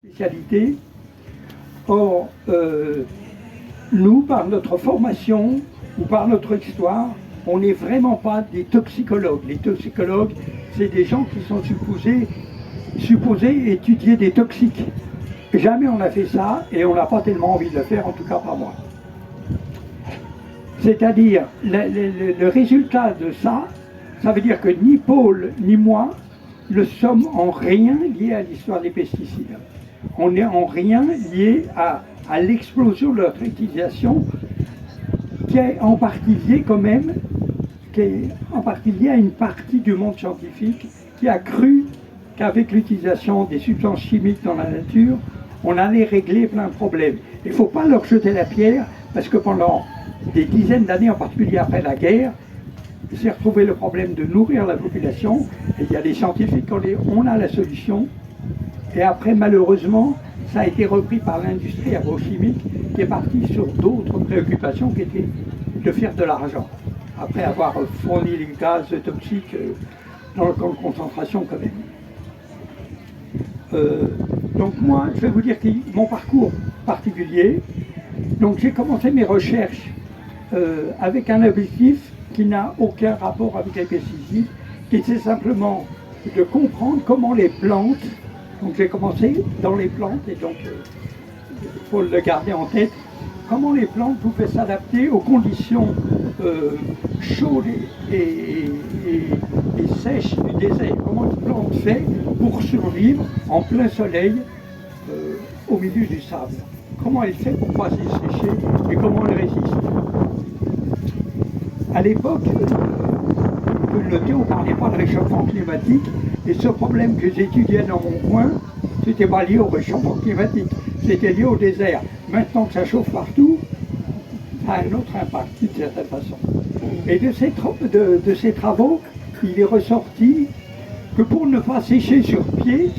spécialité. Or, nous, par notre formation ou par notre histoire, on n'est vraiment pas des toxicologues. Les toxicologues, c'est des gens qui sont supposés étudier des toxiques. Jamais on a fait ça et on n'a pas tellement envie de le faire, en tout cas pas moi. C'est-à-dire, le résultat de ça, ça veut dire que ni Paul ni moi ne sommes en rien liés à l'histoire des pesticides. On n'est en rien lié à l'explosion de notre utilisation, qui est en partie liée quand même, qui est en partie liée à une partie du monde scientifique qui a cru qu'avec l'utilisation des substances chimiques dans la nature, on allait régler plein de problèmes. Il ne faut pas leur jeter la pierre, parce que pendant des dizaines d'années, en particulier après la guerre, il s'est retrouvé le problème de nourrir la population, et il y a des scientifiques qui ont dit on a la solution, et après malheureusement, ça a été repris par l'industrie agrochimique qui est partie sur d'autres préoccupations qui étaient de faire de l'argent, après avoir fourni les gaz toxiques dans le camp de concentration quand même. Donc moi, je vais vous dire mon parcours particulier. Donc j'ai commencé mes recherches avec un objectif qui n'a aucun rapport avec les pesticides, qui était simplement de comprendre comment les plantes, donc j'ai commencé dans les plantes, et donc il faut le garder en tête, comment les plantes pouvaient s'adapter aux conditions chaudes et sèches du désert. Comment une plante fait pour survivre en plein soleil au milieu du sable. Comment elle fait pour ne pas sécher et comment elle résiste. À l'époque, vous pouvez le noter, on ne parlait pas de réchauffement climatique, et ce problème que j'étudiais dans mon coin, c'était pas lié au réchauffement climatique, c'était lié au désert. Maintenant que ça chauffe partout, ça a un autre impact d'une certaine façon. Et de ces travaux, il est ressorti que pour ne pas sécher sur pied,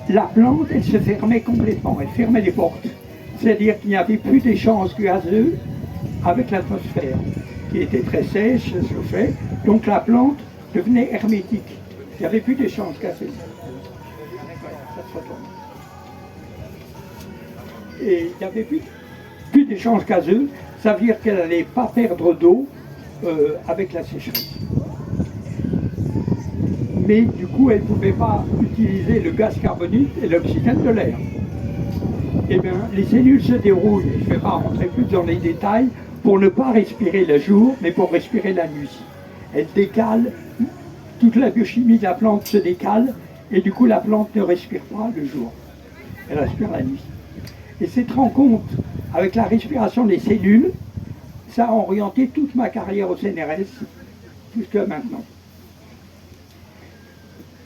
la plante, elle se fermait complètement, elle fermait les portes. C'est-à-dire qu'il n'y avait plus d'échange gazeux avec l'atmosphère, qui était très sèche, chauffée, donc la plante devenait hermétique. Il n'y avait plus d'échange gazeux. Et il n'y avait plus d'échange gazeux, ça veut dire qu'elle n'allait pas perdre d'eau avec la sécheresse. Mais du coup, elle ne pouvait pas utiliser le gaz carbonique et l'oxygène de l'air. Eh bien, les cellules se dérouillent, je ne vais pas rentrer plus dans les détails, pour ne pas respirer le jour, mais pour respirer la nuit. Elle décale, toute la biochimie de la plante se décale, et du coup, la plante ne respire pas le jour, elle respire la nuit. Et cette rencontre avec la respiration des cellules, ça a orienté toute ma carrière au CNRS, jusqu'à maintenant.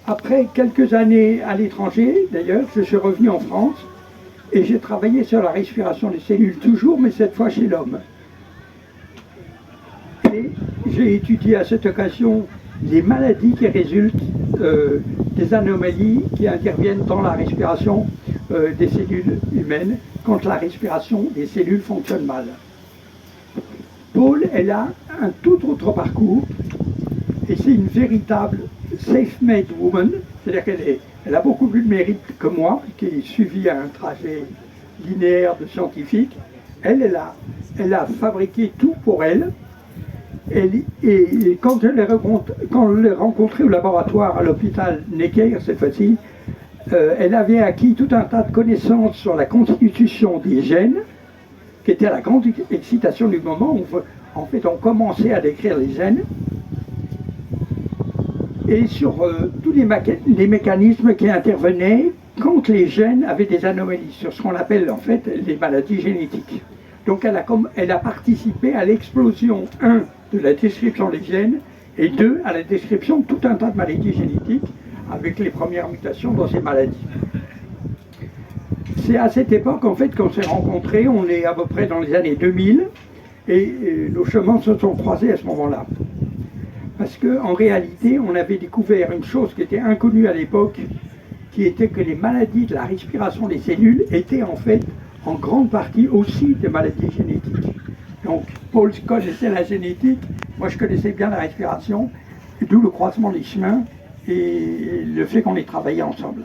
Après quelques années à l'étranger, d'ailleurs, je suis revenu en France et j'ai travaillé sur la respiration des cellules toujours, mais cette fois chez l'homme. Et j'ai étudié à cette occasion les maladies qui résultent des anomalies qui interviennent dans la respiration des cellules humaines quand la respiration des cellules fonctionne mal. Paul, elle a un tout autre parcours et c'est une véritable self-made woman, c'est-à-dire qu'elle a beaucoup plus de mérite que moi, qui ai suivi un trajet linéaire de scientifique. Elle a fabriqué tout pour elle. Et quand je l'ai rencontrée au laboratoire à l'hôpital Necker, cette fois-ci, elle avait acquis tout un tas de connaissances sur la constitution des gènes, qui était la grande excitation du moment où en fait on commençait à décrire les gènes, et sur tous les mécanismes qui intervenaient quand les gènes avaient des anomalies, sur ce qu'on appelle en fait les maladies génétiques. Donc elle a participé à l'explosion, 1, de la description des gènes, et 2, à la description de tout un tas de maladies génétiques, avec les premières mutations dans ces maladies. C'est à cette époque, en fait, qu'on s'est rencontrés, on est à peu près dans les années 2000, et nos chemins se sont croisés à ce moment-là. Parce qu'en réalité, on avait découvert une chose qui était inconnue à l'époque, qui était que les maladies de la respiration des cellules étaient en fait en grande partie aussi des maladies génétiques. Donc Paul connaissait la génétique, moi je connaissais bien la respiration, d'où le croisement des chemins et le fait qu'on ait travaillé ensemble.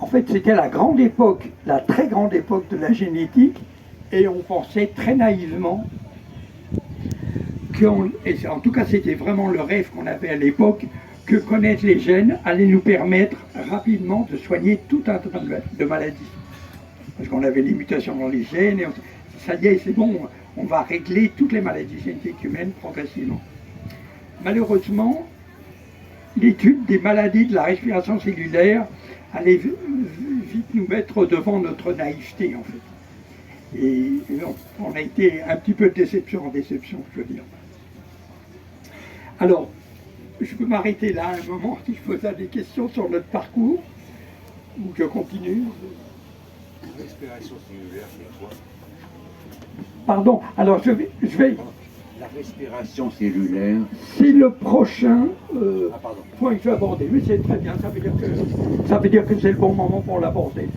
En fait, c'était la grande époque, la très grande époque de la génétique, et on pensait très naïvement et en tout cas c'était vraiment le rêve qu'on avait à l'époque, que connaître les gènes allait nous permettre rapidement de soigner tout un tas de maladies. Parce qu'on avait les mutations dans les gènes, et ça y est, c'est bon, on va régler toutes les maladies génétiques humaines progressivement. Malheureusement, l'étude des maladies de la respiration cellulaire allait vite nous mettre devant notre naïveté, en fait. Et on a été un petit peu de déception en déception, je veux dire. Alors, je peux m'arrêter là un moment si je pose des questions sur notre parcours, ou je continue. Respiration cellulaire, c'est quoi? Pardon, alors je vais... La respiration cellulaire. C'est le prochain Pardon. point que je vais aborder. Mais c'est très bien, ça veut dire que c'est le bon moment pour l'aborder.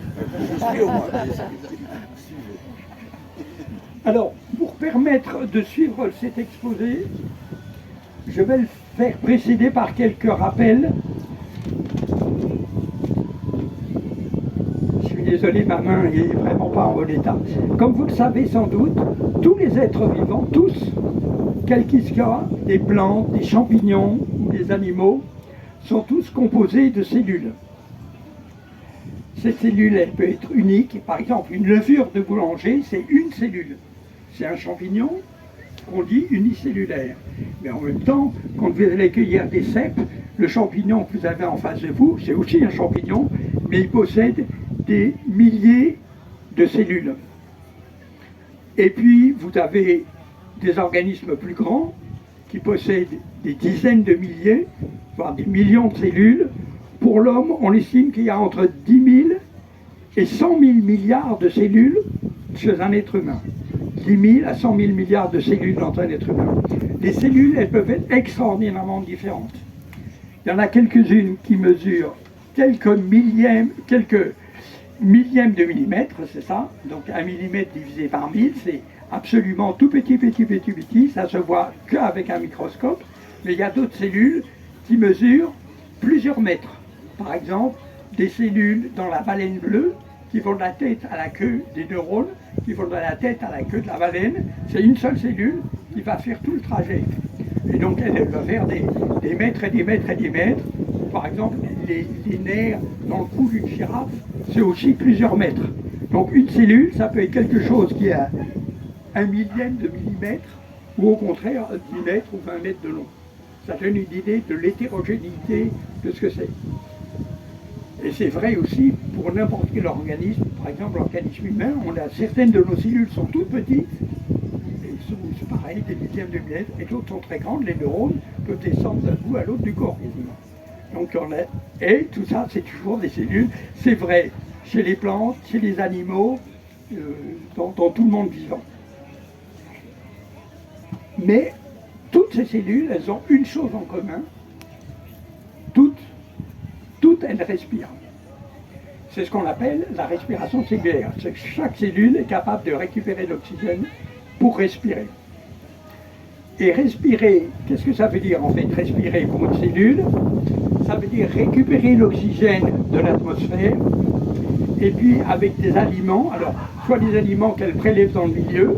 Alors, pour permettre de suivre cet exposé, je vais le faire précéder par quelques rappels. Je suis désolé, ma main n'est vraiment pas en bon état. Comme vous le savez sans doute, tous les êtres vivants, tous, quels qu'ils soient, des plantes, des champignons ou des animaux, sont tous composés de cellules. Cette cellule, elle peut être unique. Par exemple, une levure de boulanger, c'est une cellule. C'est un champignon qu'on dit unicellulaire. Mais en même temps, quand vous allez cueillir des cèpes, le champignon que vous avez en face de vous, c'est aussi un champignon, mais il possède des milliers de cellules. Et puis, vous avez des organismes plus grands qui possèdent des dizaines de milliers, voire des millions de cellules. Pour l'homme, on estime qu'il y a entre 10 000 et 100 000 milliards de cellules chez un être humain. 10 000 à 100 000 milliards de cellules dans un être humain. Les cellules, elles peuvent être extraordinairement différentes. Il y en a quelques-unes qui mesurent quelques millièmes de millimètre, c'est ça. Donc 1 millimètre divisé par 1000, c'est absolument tout petit, ça se voit qu'avec un microscope. Mais il y a d'autres cellules qui mesurent plusieurs mètres. Par exemple, des cellules dans la baleine bleue qui vont de la tête à la queue des neurones, qui vont de la tête à la queue de la baleine. C'est une seule cellule qui va faire tout le trajet. Et donc elle va faire des mètres et des mètres et des mètres. Par exemple, les nerfs dans le cou d'une girafe, c'est aussi plusieurs mètres. Donc une cellule, ça peut être quelque chose qui a 1 millième de millimètre, ou au contraire 10 mètres ou 20 mètres de long. Ça donne une idée de l'hétérogénéité de ce que c'est. Et c'est vrai aussi pour n'importe quel organisme. Par exemple, l'organisme humain, certaines de nos cellules sont toutes petites, et c'est pareil, des millièmes de millimètres, et d'autres sont très grandes. Les neurones peuvent descendre d'un bout à l'autre du corps, quasiment. Donc et tout ça, c'est toujours des cellules. C'est vrai chez les plantes, chez les animaux, dans tout le monde vivant. Mais toutes ces cellules, elles ont une chose en commun. Toutes elles respirent. C'est ce qu'on appelle la respiration cellulaire. C'est que chaque cellule est capable de récupérer l'oxygène pour respirer. Et respirer, qu'est-ce que ça veut dire en fait, respirer pour une cellule? Ça veut dire récupérer l'oxygène de l'atmosphère, et puis avec des aliments, alors soit des aliments qu'elle prélève dans le milieu,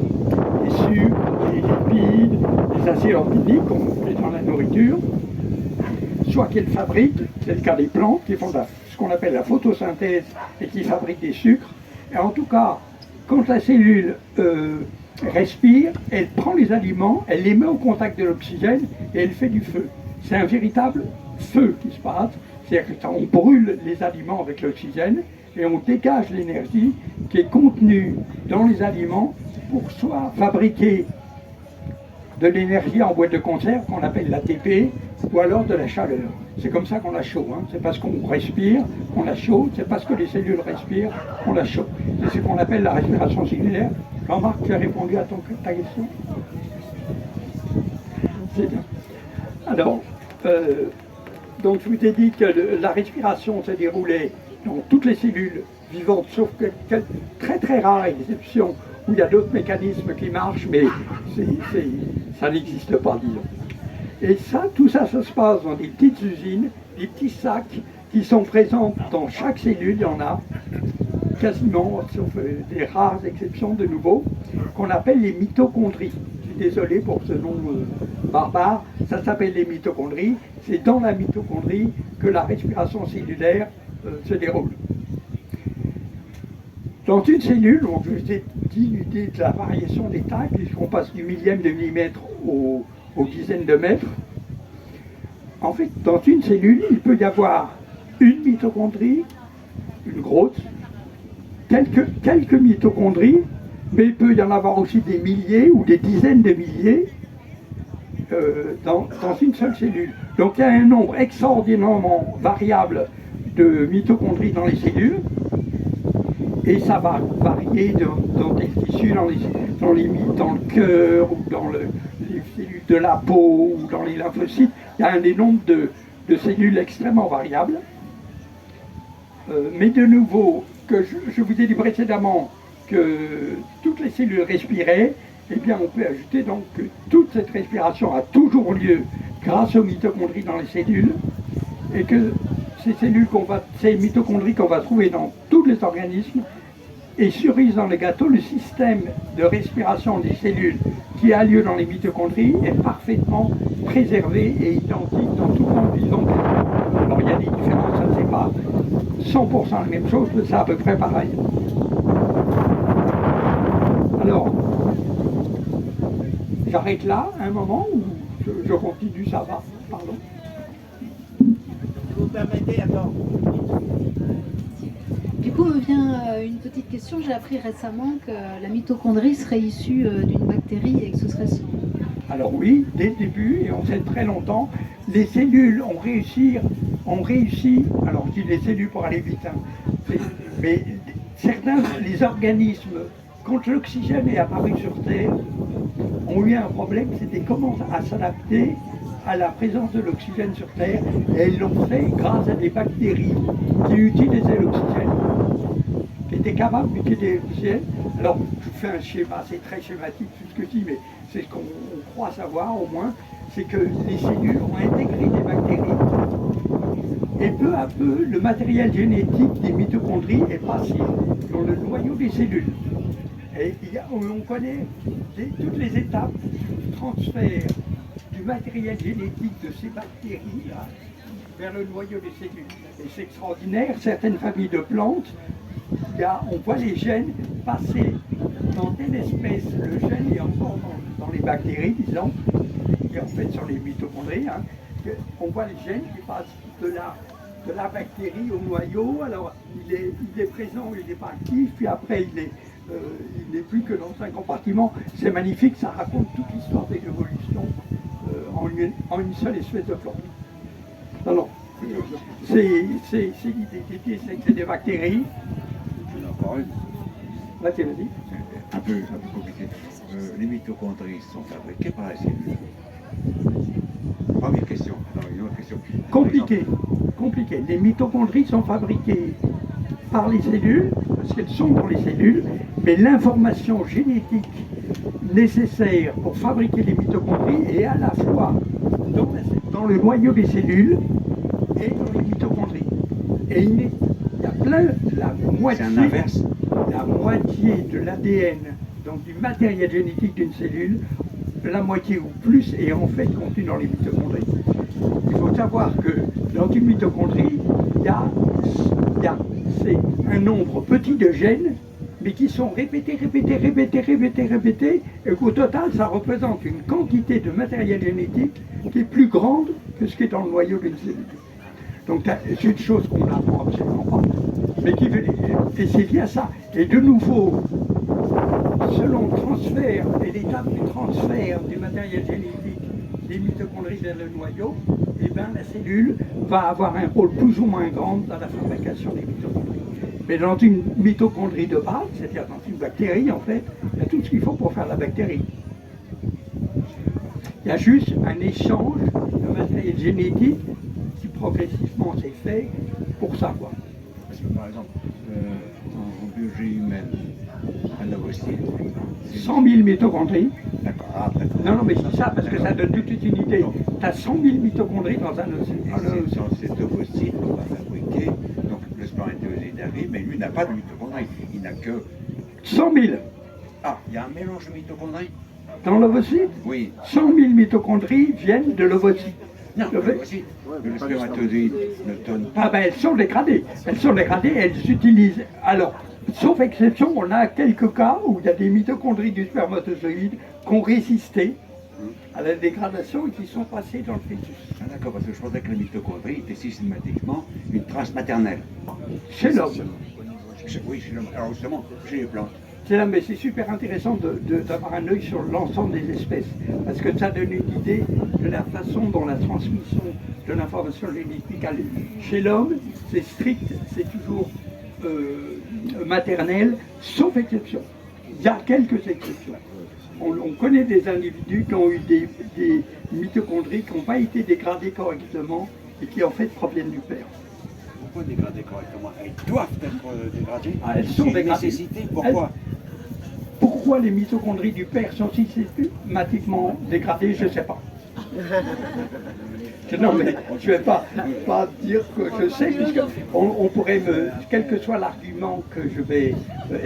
des sucres, des lipides, des acides organiques qu'on met dans la nourriture, soit qu'elle fabrique, c'est le cas des plantes qui font ce qu'on appelle la photosynthèse et qui fabriquent des sucres. Et en tout cas, quand la cellule respire, elle prend les aliments, elle les met au contact de l'oxygène et elle fait du feu. C'est un véritable feu qui se passe, c'est-à-dire qu'on brûle les aliments avec l'oxygène et on dégage l'énergie qui est contenue dans les aliments pour soit fabriquer de l'énergie en boîte de conserve qu'on appelle l'ATP, ou alors de la chaleur. C'est comme ça qu'on a chaud, hein. C'est parce qu'on respire qu'on a chaud, c'est parce que les cellules respirent qu'on a chaud. C'est ce qu'on appelle la respiration cellulaire. Jean-Marc, tu as répondu à ta question? C'est bien. Alors, donc je vous ai dit que la respiration s'est déroulée dans toutes les cellules vivantes, sauf quelques très très rares exceptions où il y a d'autres mécanismes qui marchent, mais ça n'existe pas, disons. Et ça, tout ça, ça se passe dans des petites usines, des petits sacs qui sont présentes dans chaque cellule, il y en a quasiment, sauf des rares exceptions de nouveau, qu'on appelle les mitochondries. Je suis désolé pour ce nom barbare, ça s'appelle les mitochondries. C'est dans la mitochondrie que la respiration cellulaire se déroule. Dans une cellule, on vous ai dit l'idée de la variation des tailles, puisqu'on passe du millième de millimètre aux dizaines de mètres. En fait, dans une cellule, il peut y avoir une mitochondrie, une grosse, quelques mitochondries, mais il peut y en avoir aussi des milliers ou des dizaines de milliers dans une seule cellule. Donc il y a un nombre extraordinairement variable de mitochondries dans les cellules, et ça va varier dans des tissus, dans le cœur, ou dans les cellules de la peau, ou dans les lymphocytes. Il y a un nombre de cellules extrêmement variables. Mais de nouveau, que je vous ai dit précédemment que toutes les cellules respiraient, eh bien on peut ajouter donc que toute cette respiration a toujours lieu grâce aux mitochondries dans les cellules, et que ces mitochondries qu'on va trouver dans tous les organismes, et cerise dans le gâteau, le système de respiration des cellules qui a lieu dans les mitochondries est parfaitement préservé et identique dans tout le monde vivant. Alors il y a des différences, ça c'est pas 100% la même chose, mais c'est à peu près pareil. Alors, j'arrête là un moment ou je continue, ça va, pardon. Vous permettez, attends. Du coup, me vient une petite question. J'ai appris récemment que la mitochondrie serait issue d'une bactérie et que ce serait... Alors oui, dès le début, et on sait très longtemps, les cellules ont réussi, alors je dis les cellules pour aller vite, hein, mais certains, les organismes, quand l'oxygène est apparu sur Terre, ont eu un problème, c'était comment à s'adapter à la présence de l'oxygène sur Terre, et ils l'ont fait grâce à des bactéries qui utilisaient l'oxygène, qui étaient capables d'utiliser l'oxygène. Alors, je vous fais un schéma, c'est très schématique tout ce que je dis, mais c'est ce qu'on croit savoir au moins, c'est que les cellules ont intégré des bactéries, et peu à peu, le matériel génétique des mitochondries est passé dans le noyau des cellules. Et on connaît toutes les étapes du transfert du matériel génétique de ces bactéries-là vers le noyau des cellules. Et c'est extraordinaire, certaines familles de plantes, on voit les gènes passer dans telle espèce, le gène est encore dans les bactéries, disons, et en fait sur les mitochondries, hein, on voit les gènes qui passent de la bactérie au noyau, alors il est présent ou il n'est pas actif, puis après il n'est plus que dans un compartiment. C'est magnifique, ça raconte toute l'histoire de l'évolution en une seule espèce de plante. Alors, c'est l'idée. L'idée, c'est que c'est des bactéries. Je n'en parle. Vas-y. Un peu compliqué. Les mitochondries sont fabriquées par la cellule. Première question. Alors, une autre question. Compliqué. Les mitochondries sont fabriquées par les cellules, parce qu'elles sont dans les cellules, mais l'information génétique nécessaire pour fabriquer les mitochondries est à la fois dans le noyau des cellules et dans les mitochondries. Et il y a plein, la moitié de l'ADN, donc du matériel génétique d'une cellule, la moitié ou plus est en fait contenu dans les mitochondries. Il faut savoir que dans une mitochondrie, c'est un nombre petit de gènes, mais qui sont répétés, et qu'au total, ça représente une quantité de matériel génétique qui est plus grande que ce qui est dans le noyau d'une cellule. Donc c'est une chose qu'on n'apprend absolument pas, mais et c'est bien ça. Et de nouveau, selon le transfert et l'étape du transfert du matériel génétique des mitochondries vers le noyau, eh bien, la cellule va avoir un rôle plus ou moins grand dans la fabrication des mitochondries. Mais dans une mitochondrie de base, c'est-à-dire dans une bactérie, en fait, il y a tout ce qu'il faut pour faire la bactérie. Il y a juste un échange de matériel génétique qui progressivement s'est fait pour savoir. Parce que par exemple, en biologie humaine, un ovocyte, 100 000 mitochondries. D'accord. Ah, d'accord. Non, non, mais je dis ça parce que ça donne tout de suite une idée. Tu as 100 000 mitochondries dans un Et c'est dans cet ovocyte qu'on va fabriquer, donc le spermatozoïde arrive, mais lui n'a pas de mitochondries, il n'a que... 100 000 Ah, il y a un mélange de mitochondries? dans l'ovocyte. Oui. 100 000 mitochondries viennent de l'ovocyte. Non, l'ovocyte. Le spermatozoïde ne donne pas... Ah ben elles sont dégradées. Elles sont dégradées, elles s'utilisent. Alors, sauf exception, on a quelques cas où il y a des mitochondries du spermatozoïde qui ont résisté à la dégradation et qui sont passées dans le fœtus. Ah, d'accord, parce que je pensais que la mitochondrie était systématiquement une trace maternelle. Chez l'homme. Oui, chez l'homme. Alors justement, chez les plantes. C'est là, mais c'est super intéressant d'avoir un œil sur l'ensemble des espèces, parce que ça donne une idée de la façon dont la transmission de l'information génétique a lieu. Chez l'homme, c'est strict, c'est toujours maternel, sauf exception. Il y a quelques exceptions. On connaît des individus qui ont eu des mitochondries qui n'ont pas été dégradées correctement et qui en fait proviennent du père. Pourquoi dégrader correctement? Elles doivent être dégradées. Ah, elles sont C'est une dégradées. nécessité. Pourquoi? Pourquoi les mitochondries du père sont systématiquement dégradées, je ne sais pas. Non, mais je ne vais pas dire que je sais, puisqu'on pourrait quel que soit l'argument que je vais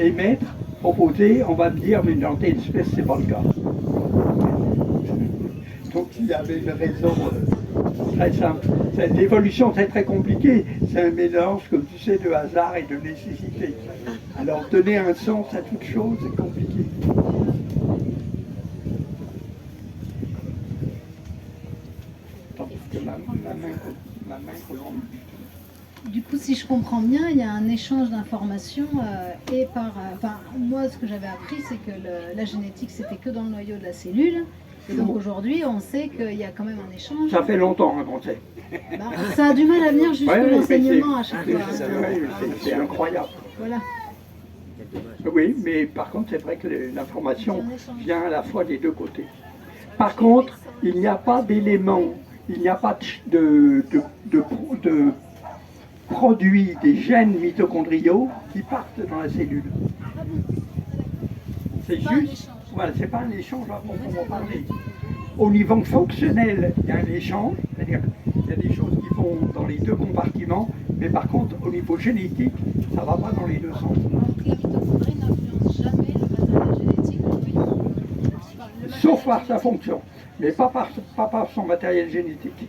émettre, proposer, on va me dire, mais dans telle espèce, c'est pas le cas. Donc il y avait une raison très simple. L'évolution, c'est très compliqué. C'est un mélange, comme tu sais, de hasard et de nécessité. Alors donner un sens à toute chose, c'est compliqué. Attends, parce que ma main colombe. Du coup, si je comprends bien, il y a un échange d'informations et enfin, moi, ce que j'avais appris, c'est que la génétique, c'était que dans le noyau de la cellule. Et donc aujourd'hui, on sait qu'il y a quand même un échange. Ça fait longtemps qu'on sait. Bah, ça a du mal à venir jusque l'enseignement à chaque fois. C'est incroyable. Voilà. Oui, mais par contre, c'est vrai que l'information vient à la fois des deux côtés. Par contre, il n'y a pas d'éléments, il n'y a pas de produits des gènes mitochondriaux qui partent dans la cellule. C'est juste, voilà, c'est pas un échange à proprement parler. Au niveau fonctionnel, il y a un échange, c'est-à-dire qu'il y a des choses qui vont dans les deux compartiments, mais par contre, au niveau génétique, ça ne va pas dans les deux sens. La mitochondrie n'influence jamais le matériel génétique du noyau. Sauf par sa fonction, mais pas par son matériel génétique.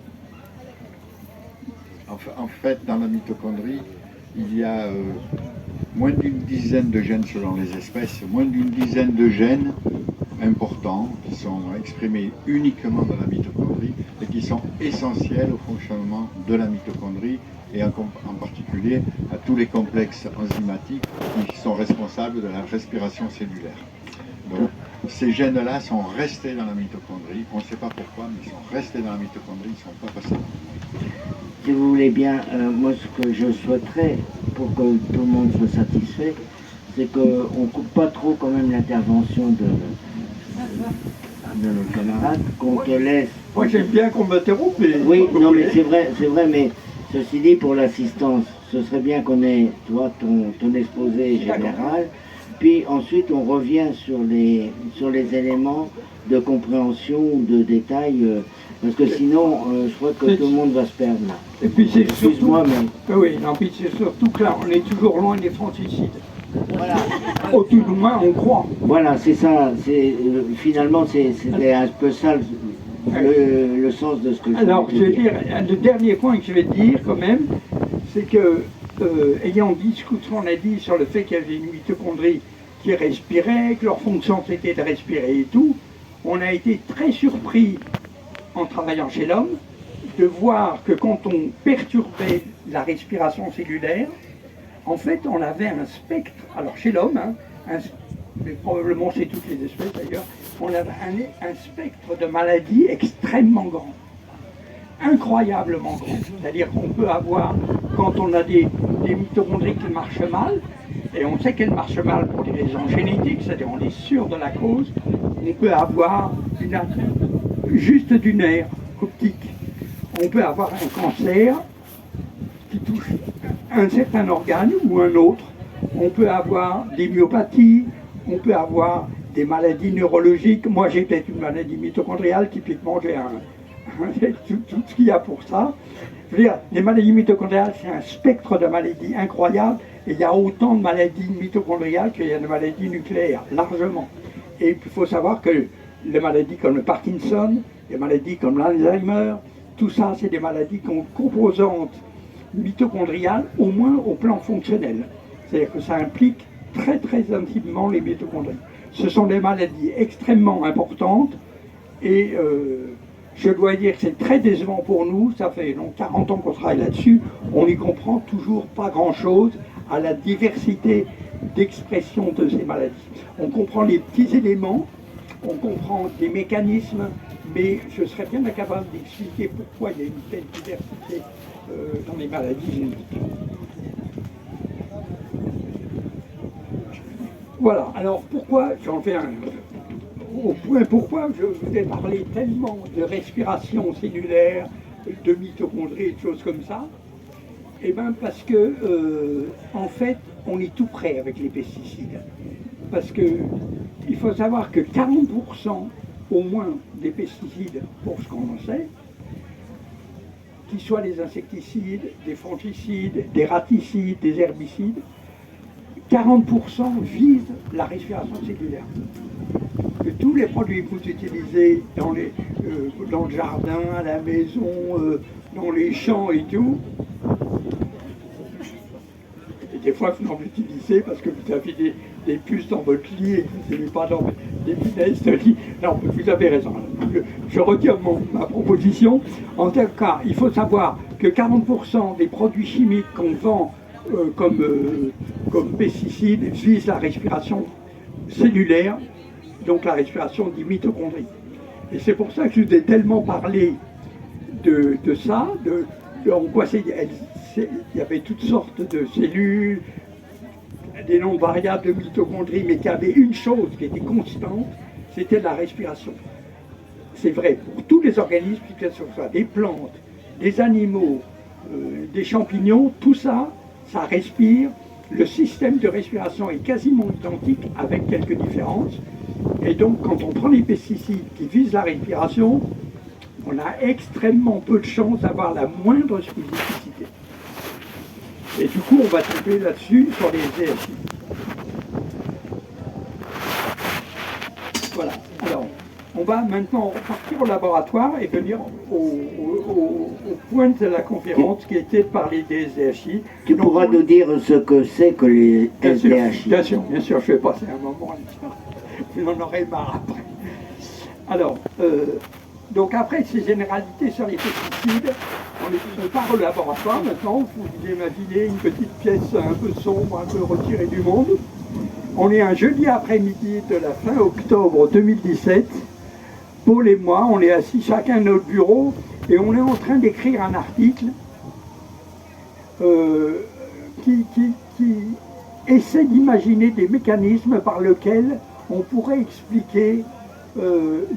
En fait, dans la mitochondrie, il y a moins d'une dizaine de gènes selon les espèces, moins d'une dizaine de gènes importants qui sont exprimés uniquement dans la mitochondrie et qui sont essentiels au fonctionnement de la mitochondrie et en particulier à tous les complexes enzymatiques qui sont responsables de la respiration cellulaire. Donc, ces gènes-là sont restés dans la mitochondrie, on ne sait pas pourquoi, mais ils sont restés dans la mitochondrie, ils ne sont pas passés dans le noyau. Si vous voulez bien, moi ce que je souhaiterais pour que tout le monde soit satisfait, c'est qu'on ne coupe pas trop quand même l'intervention de nos camarades, qu'on te laisse... Moi j'aime bien qu'on m'interrompe, mais... Oui, non mais c'est vrai, mais ceci dit pour l'assistance, ce serait bien qu'on ait, toi, ton exposé général, puis ensuite on revient sur les éléments de compréhension ou de détail, parce que sinon, je crois que tout le monde va se perdre là. Et puis c'est surtout... Excuse-moi, mais... Oui, non, puis c'est surtout que là, on est toujours loin des fratricides. Voilà. Au tout du moins, on croit. Voilà, c'est ça. Finalement, c'était un peu ça le sens de ce que je voulais Alors, je vais dire, le dernier point que je vais dire quand même, c'est que, ayant dit ce qu'on a dit sur le fait qu'il y avait une mitochondrie qui respirait, que leur fonction c'était de respirer et tout, on a été très surpris en travaillant chez l'homme de voir que quand on perturbait la respiration cellulaire, en fait, on avait un spectre, alors chez l'homme, hein, mais probablement chez toutes les espèces d'ailleurs, on avait un spectre de maladies extrêmement grand, incroyablement grand. C'est-à-dire qu'on peut avoir, quand on a des mitochondries qui marchent mal, et on sait qu'elles marchent mal pour des raisons génétiques, c'est-à-dire on est sûr de la cause, on peut avoir juste du nerf optique. On peut avoir un cancer qui touche un certain organe ou un autre. On peut avoir des myopathies, on peut avoir des maladies neurologiques. Moi, j'ai peut-être une maladie mitochondriale, typiquement, j'ai tout ce qu'il y a pour ça. Je veux dire, les maladies mitochondriales, c'est un spectre de maladies incroyable, et il y a autant de maladies mitochondriales qu'il y a de maladies nucléaires, largement. Et il faut savoir que les maladies comme le Parkinson, les maladies comme l'Alzheimer, tout ça, c'est des maladies qui ont une composante mitochondriale, au moins au plan fonctionnel. C'est-à-dire que ça implique très très intimement les mitochondries. Ce sont des maladies extrêmement importantes et je dois dire que c'est très décevant pour nous. Ça fait donc 40 ans qu'on travaille là-dessus. On n'y comprend toujours pas grand-chose à la diversité d'expression de ces maladies. On comprend les petits éléments, on comprend des mécanismes, mais je serais bien incapable d'expliquer pourquoi il y a une telle diversité dans les maladies génétiques. Voilà, alors pourquoi, j'en fais au point pourquoi je vous ai parlé tellement de respiration cellulaire, de mitochondries et de choses comme ça. Eh bien parce que, en fait, on est tout prêt avec les pesticides. Parce que il faut savoir que 40% au moins des pesticides, pour ce qu'on en sait, qu'ils soient des insecticides, des fongicides, des raticides, des herbicides, 40% visent la respiration cellulaire. Que tous les produits que vous utilisez dans le jardin, à la maison, dans les champs et tout, et des fois vous en utilisez parce que vous avez des puces dans votre lit et que vous n'avez pas dans des punaises de lit. Non, vous avez raison. Je retire ma proposition. En tout cas, il faut savoir que 40% des produits chimiques qu'on vend comme pesticides visent la respiration cellulaire, donc la respiration des mitochondries. Et c'est pour ça que je vous ai tellement parlé de ça, en quoi il y avait toutes sortes de cellules, des nombres variables de mitochondries, mais qui avaient une chose qui était constante, c'était la respiration. C'est vrai pour tous les organismes, que ce soit des plantes, des animaux, des champignons, tout ça, ça respire. Le système de respiration est quasiment identique, avec quelques différences. Et donc, quand on prend les pesticides qui visent la respiration, on a extrêmement peu de chances d'avoir la moindre spécificité. Et du coup, on va tomber là-dessus sur les DSI. Voilà. Alors, on va maintenant repartir au laboratoire et venir au point de la conférence qui était de parler des SDHI. Tu pourras nous dire ce que c'est que les SDHI. Bien sûr, je vais passer un moment à le dire. Vous en aurez marre après. Alors, donc après ces généralités sur les pesticides, on part au laboratoire maintenant. Vous imaginez une petite pièce un peu sombre, un peu retirée du monde. On est un jeudi après-midi de la fin octobre 2017. Paul et moi, on est assis chacun à notre bureau et on est en train d'écrire un article qui essaie d'imaginer des mécanismes par lesquels on pourrait expliquer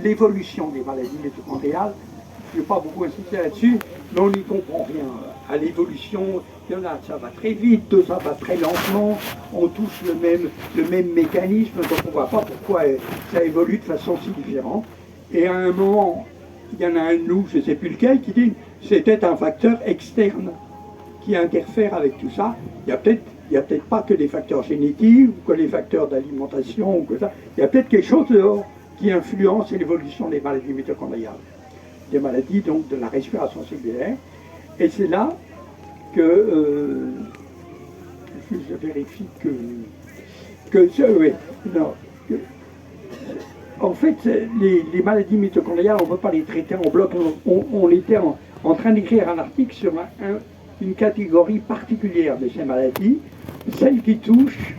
l'évolution des maladies mitochondriales. Je ne vais pas beaucoup insister là-dessus, mais on n'y comprend rien. À l'évolution, il y en a, ça va très vite, ça va très lentement, on touche le même mécanisme, donc on ne voit pas pourquoi ça évolue de façon si différente. Et à un moment, il y en a un de nous, je ne sais plus lequel, qui dit que c'était un facteur externe qui interfère avec tout ça. Il n'y a peut-être pas que des facteurs génétiques, ou que les facteurs d'alimentation, ou que ça. Il y a peut-être quelque chose dehors qui influence l'évolution des maladies mitochondriales. Des maladies donc de la respiration cellulaire. Et c'est là que je vérifie en fait, les maladies mitochondriales, on ne peut pas les traiter en bloc. On était en train d'écrire un article sur une catégorie particulière de ces maladies, celle qui touche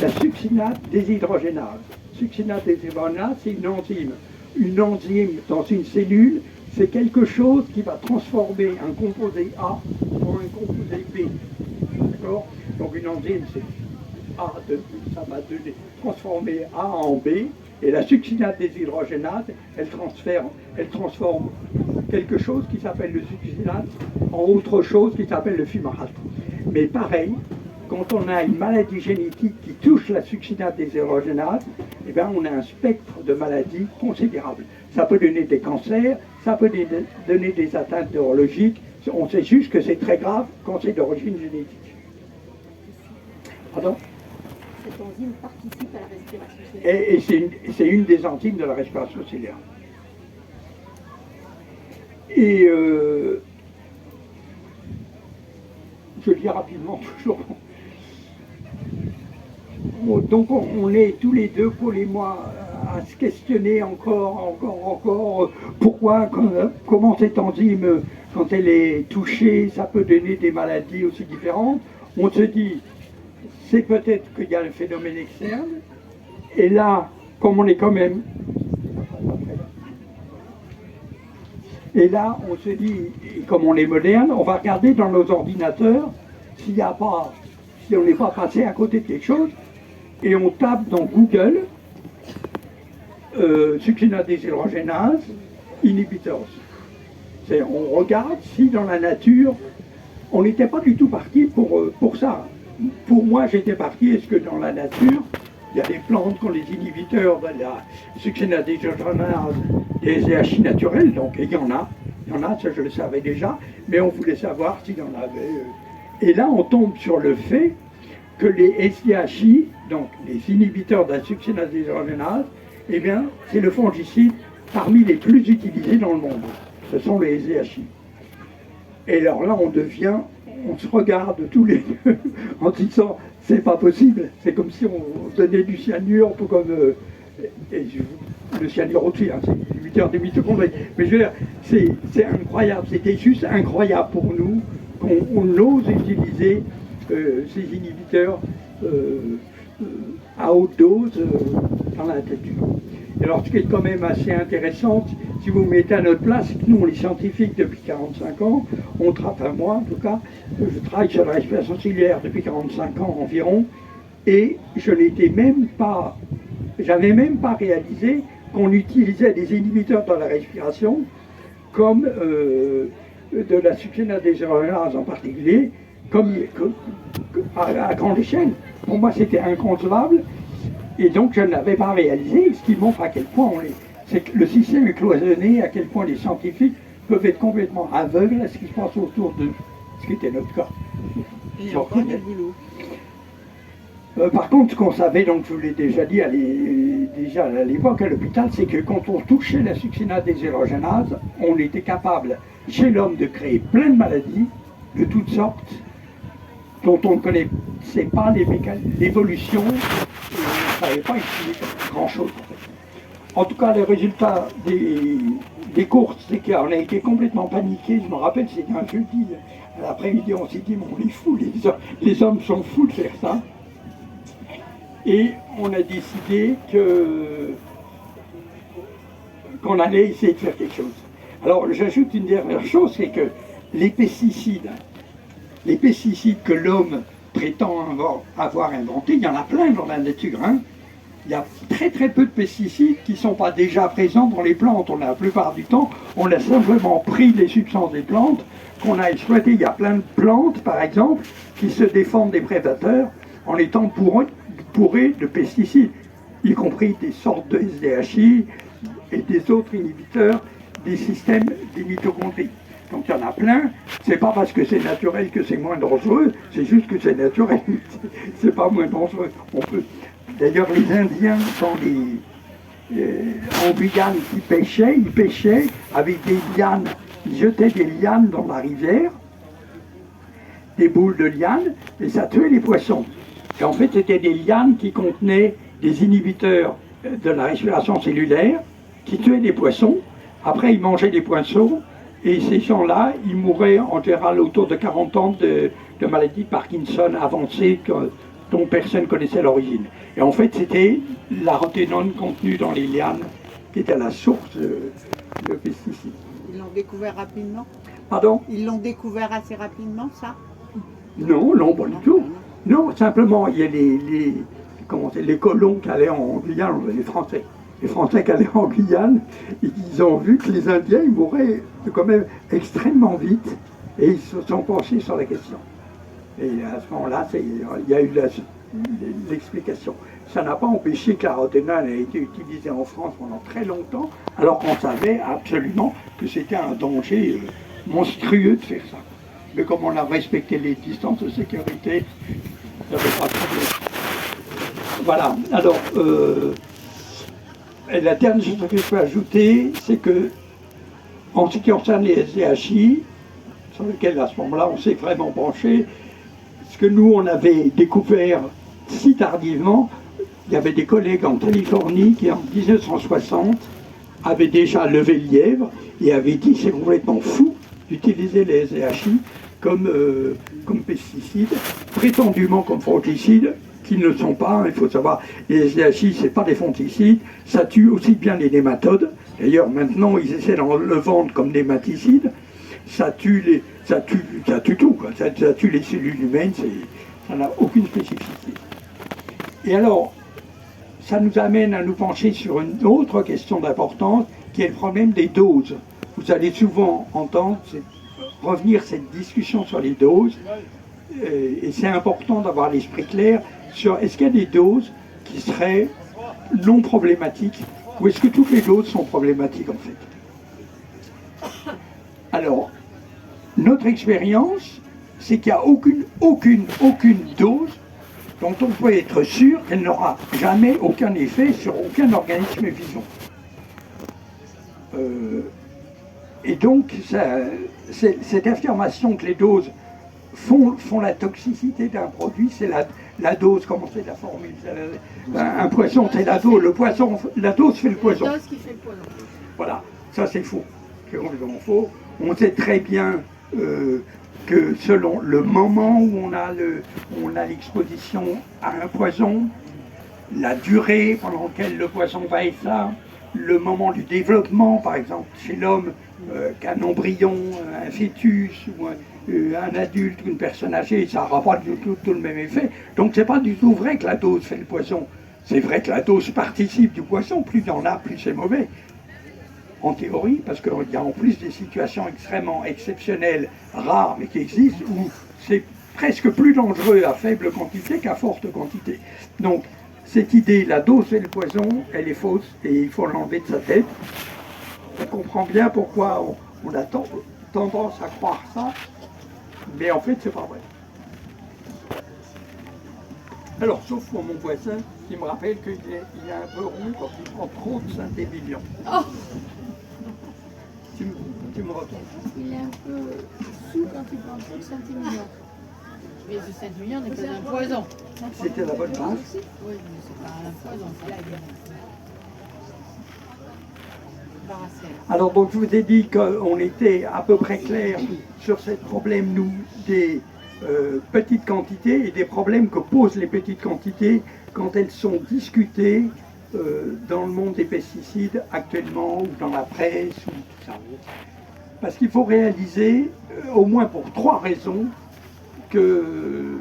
la succinate déshydrogénase. Succinate déshydrogénase, c'est une enzyme. Une enzyme dans une cellule, c'est quelque chose qui va transformer un composé A en un composé B. D'accord? Donc une enzyme, c'est ça va transformer A en B. Et la succinate déshydrogénase, elle transforme quelque chose qui s'appelle le succinate en autre chose qui s'appelle le fumarate. Mais pareil, quand on a une maladie génétique qui touche la succinate deshydrogénase, eh bien, on a un spectre de maladies considérable. Ça peut donner des cancers, ça peut donner des atteintes neurologiques. On sait juste que c'est très grave quand c'est d'origine génétique. Pardon? Cette enzyme participe à la respiration cellulaire. Et c'est une des enzymes de la respiration cellulaire. Et je le dis rapidement toujours. Donc on est tous les deux, Paul et moi, à se questionner encore, pourquoi, comment cette enzyme, quand elle est touchée, ça peut donner des maladies aussi différentes. On se dit, c'est peut-être qu'il y a un phénomène externe, et là, comme on est quand même... Et là, on se dit, comme on est moderne, on va regarder dans nos ordinateurs s'il n'y a pas, si on n'est pas passé à côté de quelque chose, et on tape dans Google succinate deshydrogénase inhibitors. On regarde si dans la nature, on n'était pas du tout parti pour ça. Pour moi, j'étais parti, est-ce que dans la nature, il y a des plantes qui ont les inhibiteurs de la succinate deshydrogénase des SDHI naturels, donc il y en a, ça je le savais déjà, mais on voulait savoir s'il y en avait. Et là, on tombe sur le fait que les SDHI, donc les inhibiteurs de la succinate deshydrogénase, eh bien, c'est le fongicide parmi les plus utilisés dans le monde. Ce sont les SDHI. Et alors là, on se regarde tous les deux en disant, c'est pas possible, c'est comme si on donnait du cyanure, tout comme... le cyanure aussi, hein, c'est l'inhibiteur des mitochondries. Mais je veux dire, c'est incroyable, c'était juste incroyable pour nous qu'on ose utiliser ces inhibiteurs à haute dose dans la nature. Et alors, ce qui est quand même assez intéressant, si vous vous mettez à notre place, nous, les scientifiques, depuis 45 ans, enfin moi en tout cas, je travaille sur la respiration cellulaire depuis 45 ans environ, et je n'étais même pas, j'avais même pas réalisé qu'on utilisait des inhibiteurs dans la respiration, comme de la succinate deshydrogénase en particulier, à grande échelle. Pour moi, c'était inconcevable, et donc je n'avais pas réalisé, ce qui montre à quel point c'est que le système est cloisonné, à quel point les scientifiques peuvent être complètement aveugles à ce qui se passe autour d'eux, ce qui était notre cas. Il y a encore du boulot. Par contre, ce qu'on savait, donc je vous l'ai déjà dit déjà à l'époque à l'hôpital, c'est que quand on touchait la succinate deshydrogénase, on était capable, chez l'homme, de créer plein de maladies, de toutes sortes, dont on ne connaissait pas l'évolution, et on ne savait pas expliquer grand-chose. En tout cas, le résultat des courses, c'est qu'on a été complètement paniqués. Je me rappelle, c'était un jeudi, à l'après-midi, on s'est dit, mais on est fous, les hommes sont fous de faire ça. Et on a décidé qu'on allait essayer de faire quelque chose. Alors j'ajoute une dernière chose, c'est que les pesticides que l'homme prétend avoir inventés, il y en a plein dans la nature. Hein. Il y a très très peu de pesticides qui ne sont pas déjà présents dans les plantes. La plupart du temps, on a simplement pris les substances des plantes qu'on a exploitées. Il y a plein de plantes, par exemple, qui se défendent des prédateurs en étant bourrées de pesticides, y compris des sortes de SDHI et des autres inhibiteurs des systèmes des mitochondries. Donc il y en a plein, c'est pas parce que c'est naturel que c'est moins dangereux, c'est juste que c'est naturel, c'est pas moins dangereux. D'ailleurs les Indiens en Guyane qui pêchaient, ils pêchaient avec des lianes, ils jetaient des lianes dans la rivière, des boules de lianes, et ça tuait les poissons. Et en fait, c'était des lianes qui contenaient des inhibiteurs de la respiration cellulaire, qui tuaient des poissons. Après, ils mangeaient des poissons, et ces gens-là, ils mouraient en général autour de 40 ans de maladie de Parkinson avancée dont personne ne connaissait l'origine. Et en fait, c'était la roténone contenue dans les lianes qui était la source de pesticides. Ils l'ont découvert rapidement? Pardon? Ils l'ont découvert assez rapidement, ça? Non, pas du tout. Non, simplement, il y a les colons qui allaient en Guyane, les Français qui allaient en Guyane, et ils ont vu que les Indiens, ils mouraient quand même extrêmement vite, et ils se sont penchés sur la question. Et à ce moment-là, il y a eu l'explication. Ça n'a pas empêché que la rotenane ait été utilisée en France pendant très longtemps, alors qu'on savait absolument que c'était un danger monstrueux de faire ça. Mais comme on a respecté les distances de sécurité, il n'y avait pas de problème. Voilà, alors, et la dernière chose que je peux ajouter, c'est que, en ce qui concerne les SDHI, sur lesquels à ce moment-là on s'est vraiment penché, ce que nous on avait découvert si tardivement, il y avait des collègues en Californie qui en 1960 avaient déjà levé le lièvre et avaient dit que c'est complètement fou d'utiliser les SDHI comme pesticides, prétendument comme fongicides, qui ne le sont pas. Il faut savoir, les SDHI, ce n'est pas des fongicides, ça tue aussi bien les nématodes. D'ailleurs, maintenant, ils essaient de le vendre comme nématicides. Ça tue tout, quoi. Ça tue les cellules humaines, ça n'a aucune spécificité. Et alors, ça nous amène à nous pencher sur une autre question d'importance, qui est le problème des doses. Vous allez souvent entendre revenir cette discussion sur les doses, et c'est important d'avoir l'esprit clair sur est-ce qu'il y a des doses qui seraient non problématiques, ou est-ce que toutes les doses sont problématiques en fait. Alors, notre expérience, c'est qu'il n'y a aucune dose dont on peut être sûr qu'elle n'aura jamais aucun effet sur aucun organisme vivant. Et donc, cette affirmation que les doses font la toxicité d'un produit, c'est la dose, comment c'est la formule? Un poisson, c'est la dose, la dose fait le poison. La dose qui fait le poison. Voilà, ça c'est faux, c'est complètement faux. On sait très bien que selon le moment où on a l'exposition à un poison, la durée pendant laquelle le poison va être là, le moment du développement, par exemple chez l'homme, qu'un embryon, un fœtus ou un adulte, une personne âgée, ça n'aura pas du tout le même effet. Donc c'est pas du tout vrai que la dose fait le poison. C'est vrai que la dose participe du poison, plus il y en a, plus c'est mauvais. En théorie, parce qu'il y a en plus des situations extrêmement exceptionnelles, rares, mais qui existent, où c'est presque plus dangereux à faible quantité qu'à forte quantité. Donc, cette idée, la dose et le poison, elle est fausse, et il faut l'enlever de sa tête. On comprend bien pourquoi on a tendance à croire ça, mais en fait, c'est pas vrai. Alors, sauf pour mon voisin, qui me rappelle qu'il est un peu rond quand il prend trop de Saint-Émilion. Oh, tu me retournes. Il est un peu sous quand il prend trop de Saint-Émilion. Mais ce Saint-Émilion n'est pas un poison. C'était la bonne base. Oui, mais c'est pas un poison, c'est la guerre. Alors, donc, je vous ai dit qu'on était à peu près clair sur ce problème, nous, des petites quantités et des problèmes que posent les petites quantités quand elles sont discutées dans le monde des pesticides actuellement, ou dans la presse, ou tout ça. Parce qu'il faut réaliser, au moins pour 3 raisons, que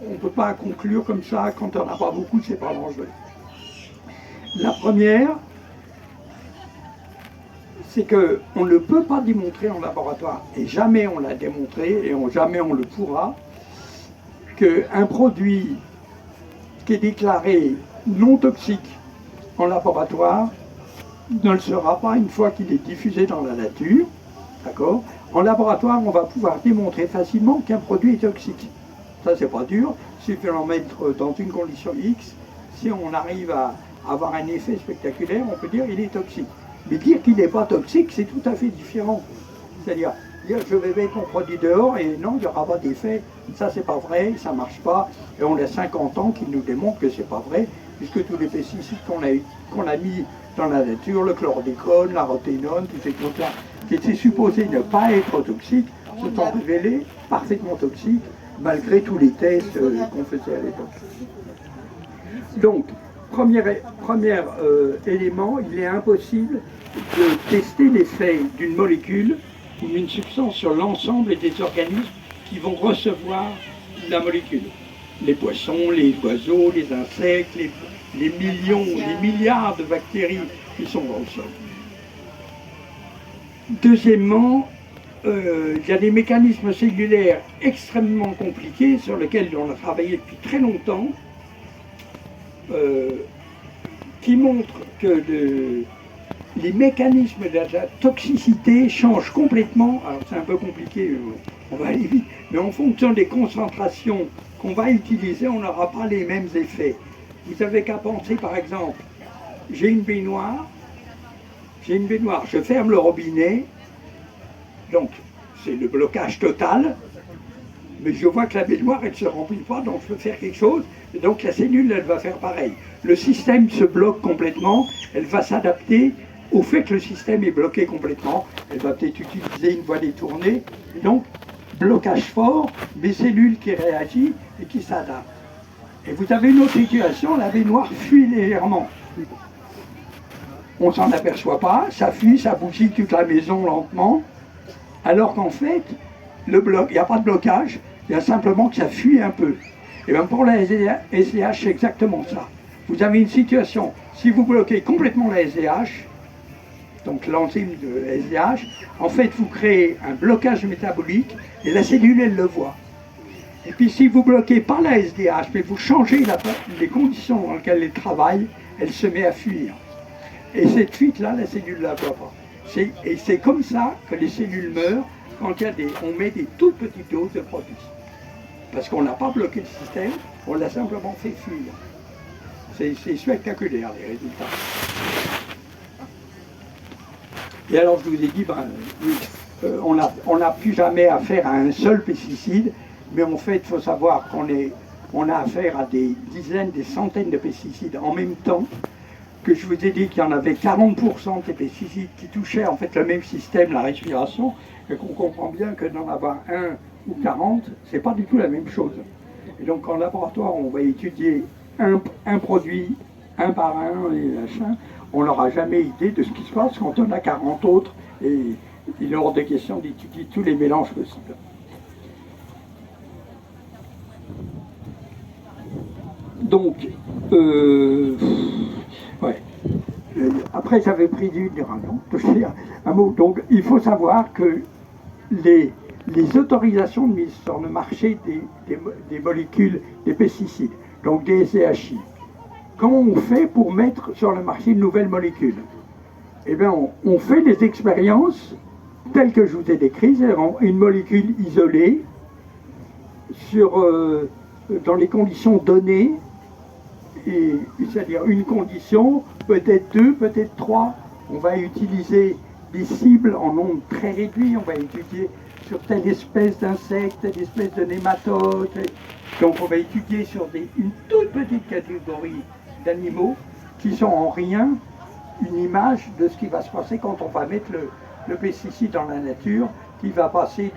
on ne peut pas conclure comme ça, quand on n'a pas beaucoup, c'est pas dangereux. La première, c'est qu'on ne peut pas démontrer en laboratoire, et jamais on l'a démontré, et jamais on le pourra, qu'un produit qui est déclaré non toxique en laboratoire ne le sera pas une fois qu'il est diffusé dans la nature. D'accord ? En laboratoire, on va pouvoir démontrer facilement qu'un produit est toxique. Ça, c'est pas dur. Il suffit de l'en mettre dans une condition X. Si on arrive à avoir un effet spectaculaire, on peut dire qu'il est toxique. Mais dire qu'il n'est pas toxique, c'est tout à fait différent. C'est-à-dire, je vais mettre mon produit dehors et non, il n'y aura pas d'effet. Ça, c'est pas vrai, ça ne marche pas. Et on a 50 ans qui nous démontrent que c'est pas vrai, puisque tous les pesticides qu'on a mis dans la nature, le chlordécone, la roténone, tous ces trucs-là, qui étaient supposés ne pas être toxiques, se sont révélés parfaitement toxiques, malgré tous les tests qu'on faisait à l'époque. Donc, premier élément, il est impossible de tester l'effet d'une molécule ou d'une substance sur l'ensemble des organismes qui vont recevoir la molécule. Les poissons, les oiseaux, les insectes, les millions, les milliards de bactéries qui sont dans le sol. Deuxièmement, il y a des mécanismes cellulaires extrêmement compliqués sur lesquels on a travaillé depuis très longtemps, qui montrent que les mécanismes de la toxicité changent complètement. Alors c'est un peu compliqué, on va aller vite, mais en fonction des concentrations qu'on va utiliser, on n'aura pas les mêmes effets. Vous avez qu'à penser par exemple, j'ai une baignoire, je ferme le robinet, donc c'est le blocage total, mais je vois que la baignoire elle ne se remplit pas, donc je peux faire quelque chose, et donc la cellule elle va faire pareil. Le système se bloque complètement, elle va s'adapter au fait que le système est bloqué complètement, elle va peut-être utiliser une voie détournée, et donc blocage fort, des cellules qui réagissent et qui s'adaptent. Et vous avez une autre situation, la baignoire fuit légèrement. On ne s'en aperçoit pas, ça fuit, ça bousille toute la maison lentement, alors qu'en fait, il n'y a pas de blocage, il y a simplement que ça fuit un peu. Et bien pour la SDH, c'est exactement ça. Vous avez une situation, si vous bloquez complètement la SDH, donc l'enzyme de la SDH, en fait vous créez un blocage métabolique et la cellule elle le voit. Et puis si vous bloquez pas la SDH, mais vous changez les conditions dans lesquelles elle travaille, elle se met à fuir. Et cette fuite-là, la cellule ne la voit pas. Et c'est comme ça que les cellules meurent quand on met des toutes petites doses de produits. Parce qu'on n'a pas bloqué le système, on l'a simplement fait fuir. C'est spectaculaire les résultats. Et alors je vous ai dit, oui, on n'a plus jamais affaire à un seul pesticide, mais en fait il faut savoir qu'on a affaire à des dizaines, des centaines de pesticides en même temps, que je vous ai dit qu'il y en avait 40% des pesticides qui touchaient en fait le même système, la respiration, et qu'on comprend bien que d'en avoir un ou 40, c'est pas du tout la même chose. Et donc en laboratoire, on va étudier un produit, un par un, et machin, on n'aura jamais idée de ce qui se passe quand on a 40 autres, et il est hors de question d'étudier tous les mélanges possibles. Donc, ouais. Après, j'avais pris un mot. Donc, il faut savoir que les autorisations de mise sur le marché des molécules, des pesticides, donc des SDHI, comment on fait pour mettre sur le marché une nouvelle molécule? Eh bien, on fait des expériences telles que je vous ai décrites, c'est-à-dire une molécule isolée, dans les conditions données, c'est-à-dire une condition, peut-être deux, peut-être trois. On va utiliser des cibles en nombre très réduit, on va étudier sur telle espèce d'insecte, telle espèce de nématode. Donc on va étudier sur une toute petite catégorie d'animaux qui sont en rien une image de ce qui va se passer quand on va mettre le pesticide dans la nature, qui va passer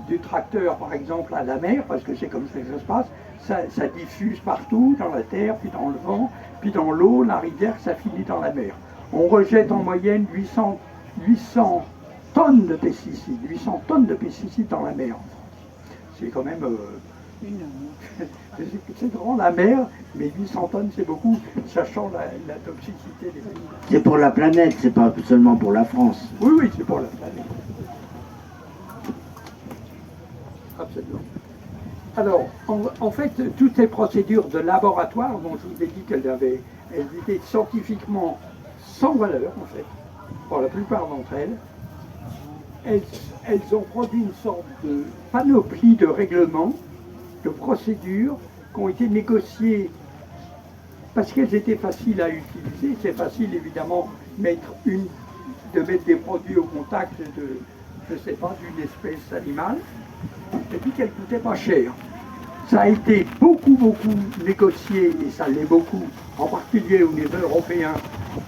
du tracteur par exemple à la mer, parce que c'est comme ça que ça se passe. Ça diffuse partout, dans la terre, puis dans le vent, puis dans l'eau, la rivière, ça finit dans la mer. On rejette en moyenne 800 tonnes de pesticides, 800 tonnes de pesticides dans la mer. C'est quand même... c'est grand la mer, mais 800 tonnes c'est beaucoup, sachant la toxicité des animaux. C'est pour la planète, c'est pas seulement pour la France. Oui, oui, c'est pour la planète. Absolument. Alors, en fait, toutes ces procédures de laboratoire, dont je vous ai dit qu'elles étaient scientifiquement sans valeur, en fait, pour la plupart d'entre elles, elles ont produit une sorte de panoplie de règlements, de procédures qui ont été négociées parce qu'elles étaient faciles à utiliser. C'est facile, évidemment, de mettre des produits au contact d'une espèce animale, et puis qu'elles ne coûtaient pas cher. Ça a été beaucoup négocié, et ça l'est beaucoup, en particulier au niveau européen,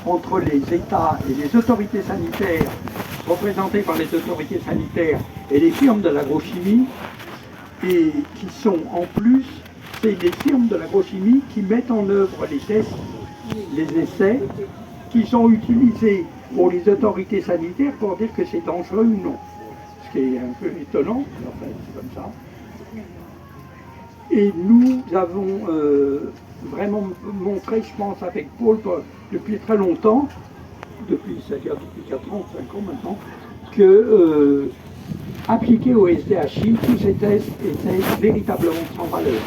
entre les États et les autorités sanitaires, représentées par les autorités sanitaires et les firmes de l'agrochimie, et qui sont en plus, c'est les firmes de l'agrochimie qui mettent en œuvre les tests, les essais, qui sont utilisés pour les autorités sanitaires pour dire que c'est dangereux ou non. Ce qui est un peu étonnant, enfin, c'est comme ça. Et nous avons vraiment montré, je pense, avec Paul, depuis très longtemps, c'est-à-dire depuis 4 ans, 5 ans maintenant, que appliqués au SDHI, tous ces tests étaient véritablement sans valeur.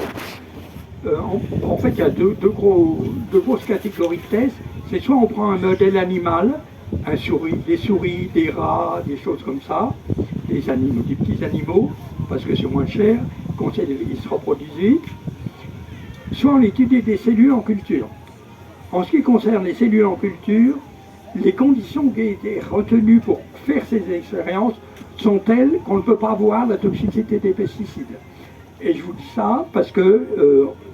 En fait, il y a deux grosses catégories de tests. C'est soit on prend un modèle animal, des souris, des rats, des choses comme ça, des petits animaux, parce que c'est moins cher, ils se reproduisent vite. Soit on étudie des cellules en culture. En ce qui concerne les cellules en culture, les conditions qui ont été retenues pour faire ces expériences sont telles qu'on ne peut pas voir la toxicité des pesticides. Et je vous dis ça parce que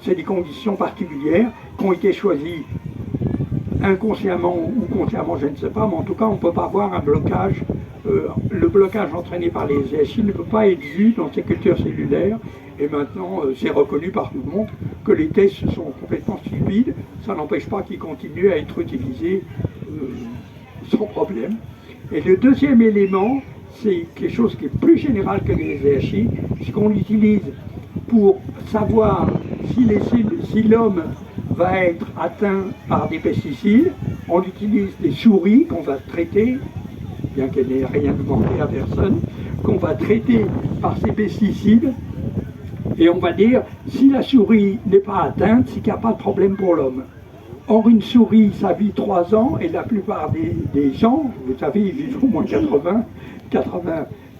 c'est des conditions particulières qui ont été choisies inconsciemment ou consciemment, je ne sais pas, mais en tout cas on ne peut pas voir un blocage. Le blocage entraîné par les SDHI ne peut pas être vu dans ces cultures cellulaires. Et maintenant, c'est reconnu par tout le monde que les tests sont complètement stupides. Ça n'empêche pas qu'ils continuent à être utilisés sans problème. Et le deuxième élément, c'est quelque chose qui est plus général que les SDHI, c'est qu'on l'utilise pour savoir si l'homme va être atteint par des pesticides. On utilise des souris qu'on va traiter, bien qu'elle n'ait rien demandé à personne, qu'on va traiter par ces pesticides. Et on va dire, si la souris n'est pas atteinte, c'est qu'il n'y a pas de problème pour l'homme. Or, une souris, ça vit 3 ans, et la plupart des gens, vous savez, ils vivent au moins 80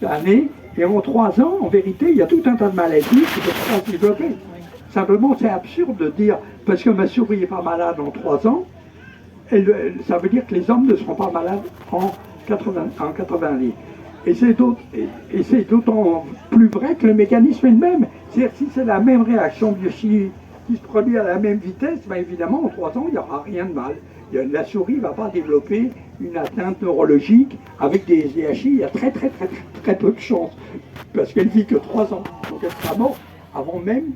années, et en 3 ans, en vérité, il y a tout un tas de maladies qui peuvent pas se développer. Simplement, c'est absurde de dire, parce que ma souris n'est pas malade en 3 ans, ça veut dire que les hommes ne seront pas malades en 80 années. Et c'est d'autant plus vrai que le mécanisme est le même. C'est-à-dire si c'est la même réaction biochimique qui se produit à la même vitesse, ben évidemment en 3 ans il n'y aura rien de mal. La souris ne va pas développer une atteinte neurologique avec des SDHI, il y a très peu de chances, parce qu'elle vit que 3 ans. Donc elle sera morte avant même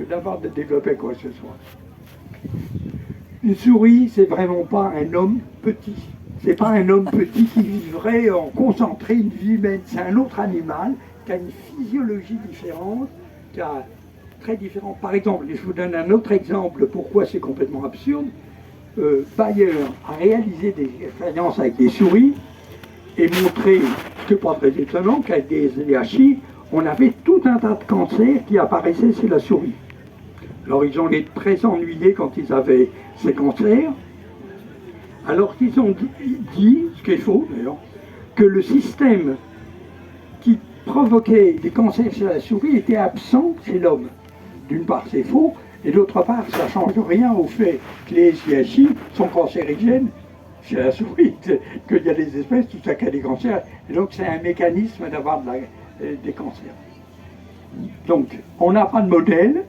d'avoir développé quoi que ce soit. Une souris, c'est vraiment pas un homme petit. C'est pas un homme petit qui vivrait en concentré une vie humaine. C'est un autre animal qui a une physiologie différente, qui a très différente. Par exemple, je vous donne un autre exemple pourquoi c'est complètement absurde. Bayer a réalisé des expériences avec des souris et montré, ce qui n'est pas très étonnant, qu'avec des SDHI, on avait tout un tas de cancers qui apparaissaient chez la souris. Alors ils ont été très ennuyés quand ils avaient ces cancers. Alors qu'ils ont dit, ce qui est faux d'ailleurs, que le système qui provoquait des cancers chez la souris était absent chez l'homme. D'une part c'est faux, et d'autre part ça ne change rien au fait que les SDHI sont cancérigènes chez la souris, qu'il y a des espèces, tout ça qui a des cancers, et donc c'est un mécanisme d'avoir des cancers. Donc on n'a pas de modèle,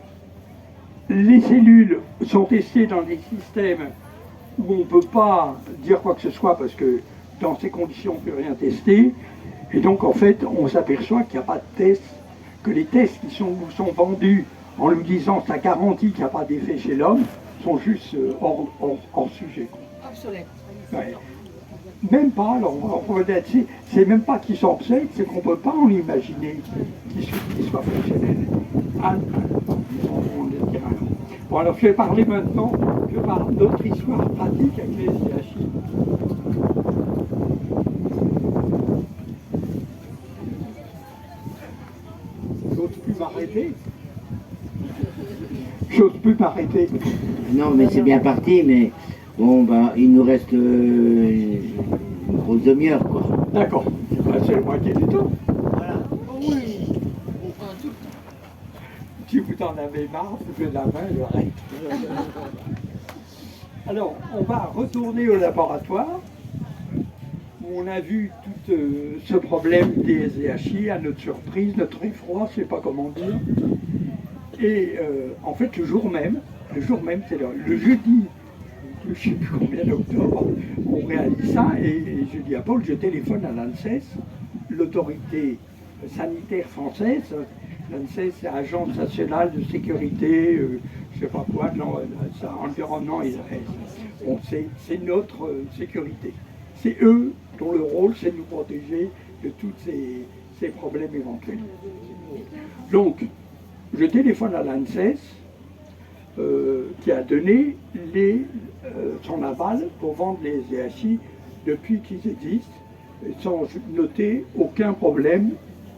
les cellules sont testées dans des systèmes où on ne peut pas dire quoi que ce soit parce que dans ces conditions on ne peut rien tester. Et donc en fait on s'aperçoit qu'il n'y a pas de tests, que les tests qui sont vendus en nous disant ça garantit qu'il n'y a pas d'effet chez l'homme sont juste hors sujet. Obsolète. Ouais. Même pas, alors c'est même pas qu'ils sont obsolètes, c'est qu'on ne peut pas en imaginer qu'ils soient fonctionnels. On le dira. Bon, alors je vais parler maintenant de notre histoire pratique avec les SDHI. J'ose plus m'arrêter. J'ose plus m'arrêter. Non, mais c'est bien parti, mais bon, bah, il nous reste une grosse demi-heure, quoi. D'accord, c'est le moitié du temps. Voilà. Oui. Enfin, tout le temps. Si vous en avez marre, vous faites la main, le reste. Alors, on va retourner au laboratoire où on a vu tout ce problème des SDHI, à notre surprise, notre effroi, je ne sais pas comment dire. Et en fait, le jour même, c'est le jeudi, je ne sais plus combien d'octobre, on réalise ça et je dis à Paul, je téléphone à l'ANSES, l'autorité sanitaire française. L'ANSES, c'est l'Agence nationale de sécurité, je ne sais pas quoi, environnement et bon, c'est notre sécurité. C'est eux dont le rôle, c'est de nous protéger de tous ces problèmes éventuels. Donc, je téléphone à l'ANSES, qui a donné son aval pour vendre les SDHI depuis qu'ils existent, sans noter aucun problème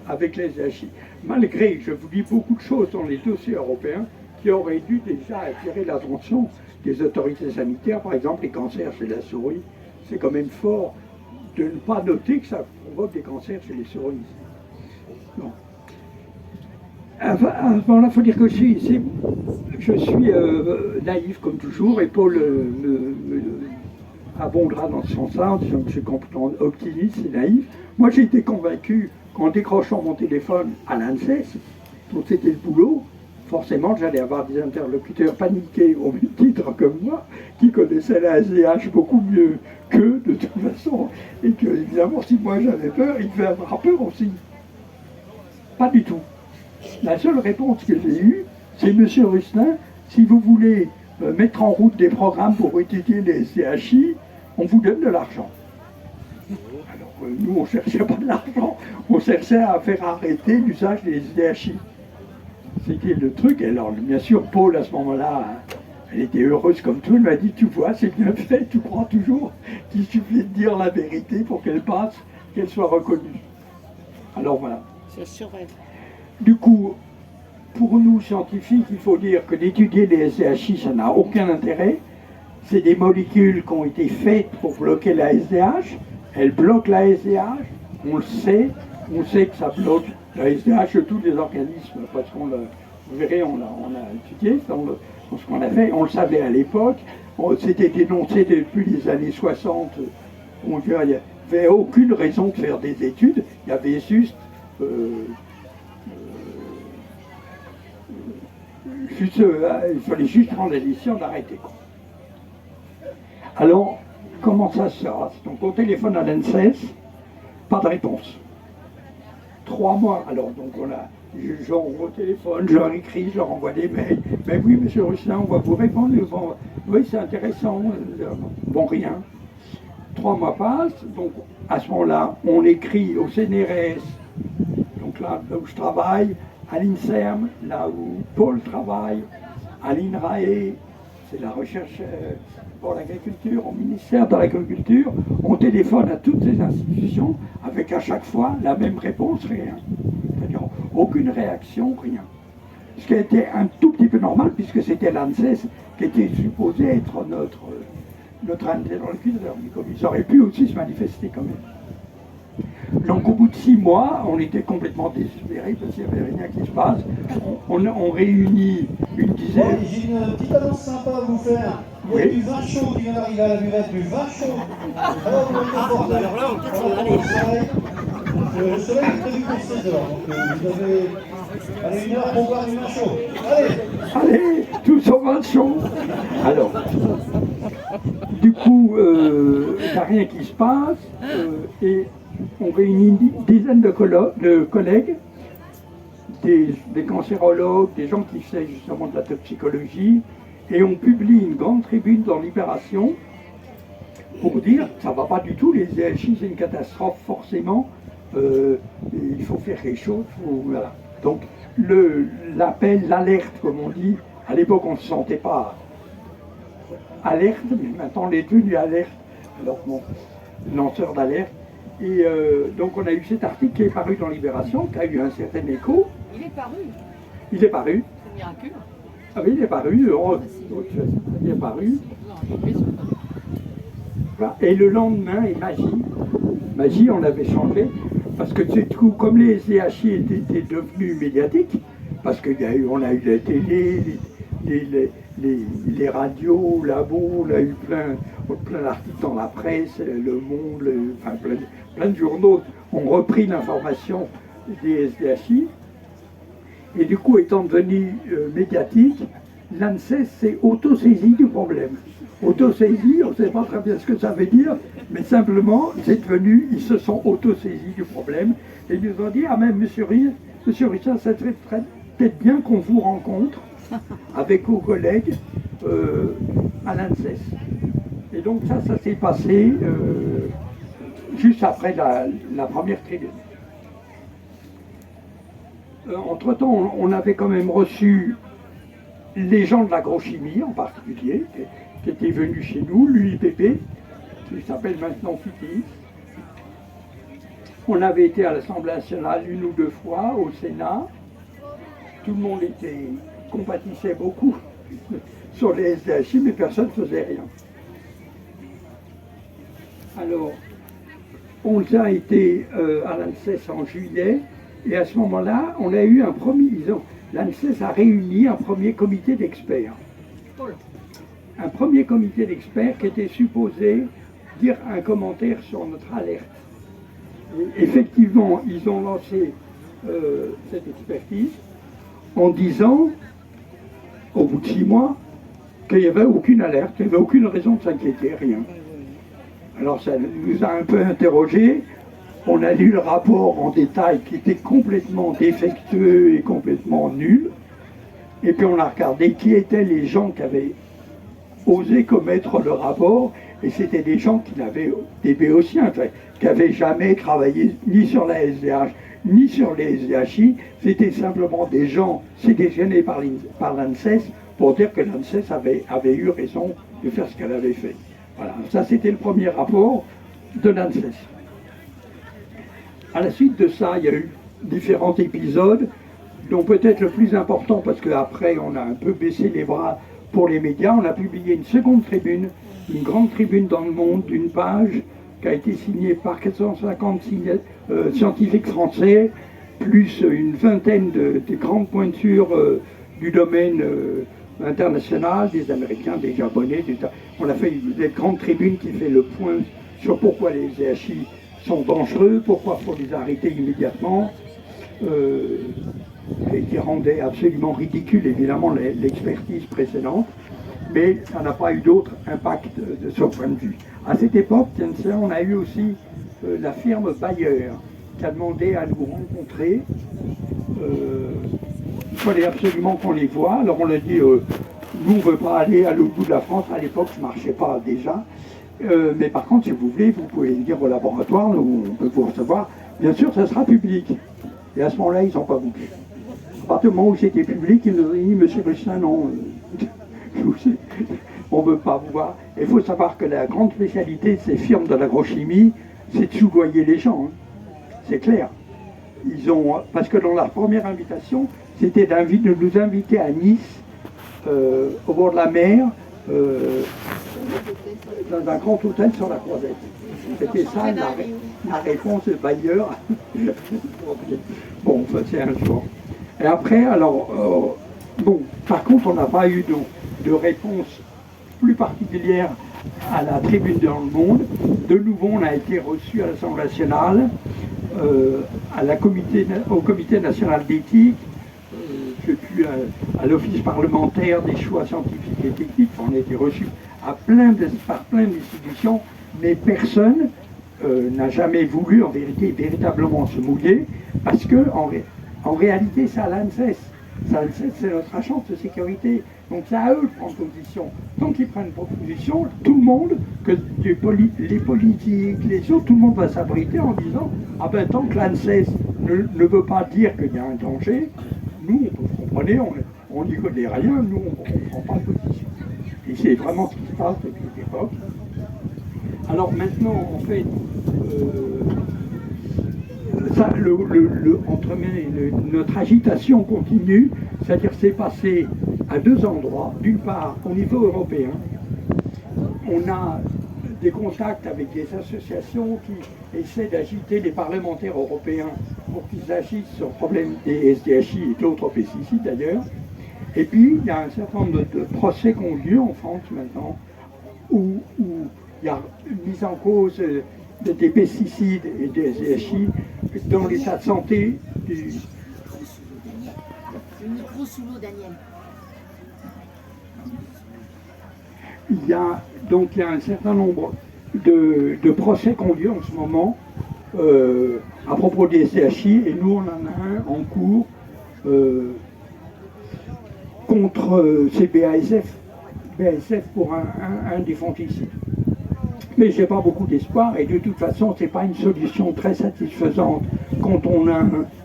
avec les SDHI. Malgré, je vous dis, beaucoup de choses dans les dossiers européens qui auraient dû déjà attirer l'attention des autorités sanitaires, par exemple les cancers chez la souris. C'est quand même fort de ne pas noter que ça provoque des cancers chez les souris. Bon. À ce moment-là, il faut dire que je suis naïf comme toujours, et Paul abondera dans ce sens-là en disant que je suis complètement optimiste et naïf. Moi, j'ai été convaincu qu'en décrochant mon téléphone à l'ANSES, dont c'était le boulot, forcément, j'allais avoir des interlocuteurs paniqués au même titre que moi, qui connaissaient la SDH beaucoup mieux qu'eux, de toute façon, et que, évidemment, si moi j'avais peur, ils devaient avoir peur aussi. Pas du tout. La seule réponse que j'ai eue, c'est Monsieur Rustin, si vous voulez mettre en route des programmes pour étudier les SDHI, on vous donne de l'argent. Alors nous, on ne cherchait pas de l'argent, on cherchait à faire arrêter l'usage des SDHI. C'était le truc. Alors, bien sûr, Paul, à ce moment-là, elle était heureuse comme tout. Elle m'a dit, tu vois, c'est bien fait, tu crois toujours qu'il suffit de dire la vérité pour qu'elle passe, qu'elle soit reconnue. Alors voilà. C'est sur elle. Du coup, pour nous, scientifiques, il faut dire que d'étudier les SDHI, ça n'a aucun intérêt. C'est des molécules qui ont été faites pour bloquer la SDH. Elles bloquent la SDH, on le sait. On sait que ça bloque la SDH de tous les organismes, parce qu'on l'a, vous verrez, on a étudié dans ce qu'on a fait. On le savait à l'époque. C'était dénoncé depuis les années 60. On il n'y avait aucune raison de faire des études. Il y avait juste il fallait juste prendre la décision d'arrêter. Alors, comment ça se passe? Donc, on téléphone à l'ANSES, pas de réponse. 3 mois, alors, donc j'envoie au téléphone, je leur écris, je leur envoie des mails. Mais oui, monsieur Rustin, on va vous répondre. Bon, oui, c'est intéressant. Bon, rien. 3 mois passent, donc à ce moment-là, on écrit au CNRS, donc là où je travaille, à l'INSERM, là où Paul travaille, à l'INRAE, c'est la recherche pour l'agriculture, au ministère de l'Agriculture, on téléphone à toutes ces institutions avec à chaque fois la même réponse, rien. C'est-à-dire aucune réaction, rien. Ce qui a été un tout petit peu normal puisque c'était l'ANSES qui était supposé être notre interlocuteur, mais comme ils auraient pu aussi se manifester quand même. Donc au bout de 6 mois, on était complètement désespérés parce qu'il n'y avait rien qui se passe. On réunit une dizaine. Bon, j'ai une petite annonce sympa à vous faire. Il y a du vin chaud qui vient d'arriver à la buvette, du vin chaud. Alors là, on peut aller. Le soleil est prévu pour 16 heures, donc vous avez 1 heure pour boire du vin chaud. Allez, tous au vin chaud. Alors, du coup, il n'y a rien qui se passe et on réunit une dizaine de collègues, des cancérologues, des gens qui faisaient justement de la toxicologie, et on publie une grande tribune dans Libération pour dire que ça ne va pas du tout, les SDHI c'est une catastrophe forcément, il faut faire quelque chose, voilà. Donc l'appel, l'alerte comme on dit, à l'époque on ne se sentait pas alerte, mais maintenant on est devenu alerte, alors bon, lanceur d'alerte. Et donc on a eu cet article qui est paru dans Libération, qui a eu un certain écho. Il est paru. Il est paru. C'est miraculeux. Ah oui, il est paru. Il est paru. Voilà. Et le lendemain, et magie, on avait changé, parce que du coup, comme les SDHI étaient devenus médiatiques, parce qu'on a eu la télé, les radios, labos, on a eu plein d'articles dans la presse, Le Monde, enfin plein de journaux ont repris l'information des SDHI. Et du coup, étant devenu médiatique, l'ANSES s'est auto-saisi du problème. Auto-saisi, on ne sait pas très bien ce que ça veut dire, mais simplement, c'est devenu, ils se sont auto-saisis du problème. Et ils nous ont dit, ah mais monsieur Richard, ça serait peut-être bien qu'on vous rencontre avec vos collègues à l'ANSES. Et donc ça s'est passé juste après la première tribune. Entre-temps, on avait quand même reçu les gens de l'agrochimie en particulier, qui étaient venus chez nous, l'UIPP, qui s'appelle maintenant FITI. On avait été à l'Assemblée nationale 1 ou 2 fois, au Sénat. Tout le monde compatissait beaucoup sur les SDHI, mais personne ne faisait rien. Alors, on a été à l'ANSES en juillet, et à ce moment-là, on a eu un premier... L'ANSES a réuni un premier comité d'experts. Un premier comité d'experts qui était supposé dire un commentaire sur notre alerte. Et effectivement, ils ont lancé cette expertise en disant, au bout de 6 mois, qu'il n'y avait aucune alerte, il n'y avait aucune raison de s'inquiéter, rien. Alors ça nous a un peu interrogés. On a lu le rapport en détail qui était complètement défectueux et complètement nul. Et puis on a regardé qui étaient les gens qui avaient osé commettre le rapport. Et c'était des gens qui n'avaient, des béotiens, qui n'avaient jamais travaillé ni sur la SDH, ni sur les SDHI. C'était simplement des gens sélectionnés par l'ANSES pour dire que l'ANSES avait eu raison de faire ce qu'elle avait fait. Voilà, ça c'était le premier rapport de l'ANSES. À la suite de ça, il y a eu différents épisodes, dont peut-être le plus important, parce qu'après on a un peu baissé les bras pour les médias, on a publié une seconde tribune, une grande tribune dans le monde, d'une page, qui a été signée par 450 scientifiques français, plus une vingtaine de grandes pointures du domaine international, des Américains, des Japonais, on a fait une grande tribune qui fait le point sur pourquoi les SDHI sont dangereux, pourquoi il faut les arrêter immédiatement, et qui rendait absolument ridicule évidemment l'expertise précédente, mais ça n'a pas eu d'autre impact de ce point de vue. À cette époque, on a eu aussi la firme Bayer qui a demandé à nous rencontrer. Il fallait absolument qu'on les voie. Alors on a dit, nous on ne veut pas aller à l'autre bout de la France, à l'époque ça ne marchait pas déjà. Mais par contre, si vous voulez, vous pouvez venir au laboratoire, nous, on peut vous recevoir. Bien sûr, ça sera public. Et à ce moment-là, ils n'ont pas voulu. À partir du moment où c'était public, ils nous ont dit, monsieur Rustin, non, on ne veut pas vous voir. Il faut savoir que la grande spécialité de ces firmes de l'agrochimie, c'est de soudoyer les gens. Hein. C'est clair. Parce que dans leur première invitation, c'était de nous inviter à Nice, au bord de la mer, dans un grand hôtel sur la Croisette. C'était ça la réponse de Bayer. Bon, ça c'est un jour. Et après, alors, bon, par contre, on n'a pas eu de réponse plus particulière à la tribune dans le monde. De nouveau, on a été reçu à l'Assemblée nationale, au comité national d'éthique, puis à l'office parlementaire des choix scientifiques et techniques. On a été reçu par plein d'institutions, mais personne n'a jamais voulu en vérité véritablement se mouiller, parce que en réalité c'est à l'ANSES. L'ANSES, c'est notre agence de sécurité, donc c'est à eux de prendre position. Donc ils prennent position, tout le monde, que les politiques, les autres, tout le monde va s'abriter en disant ah ben tant que l'ANSES ne veut pas dire qu'il y a un danger, nous, vous comprenez, on n'y connaît rien, nous, on ne prend pas de position. Et c'est vraiment ce qui se passe depuis l'époque. Alors maintenant, en fait, notre agitation continue, c'est-à-dire c'est passé à 2 endroits. D'une part, au niveau européen, on a des contacts avec des associations qui essaient d'agiter les parlementaires européens pour qu'ils agissent sur le problème des SDHI et d'autres pesticides d'ailleurs. Et puis, il y a un certain nombre de procès qui ont lieu en France maintenant, où il y a une mise en cause des pesticides et des SDHI dans l'état de santé du... Le micro sous l'eau, Daniel. Il y a un certain nombre de procès qui ont lieu en ce moment à propos des SDHI, et nous on en a un en cours contre ces BASF pour un des fongicides. Mais je n'ai pas beaucoup d'espoir, et de toute façon ce n'est pas une solution très satisfaisante quand on a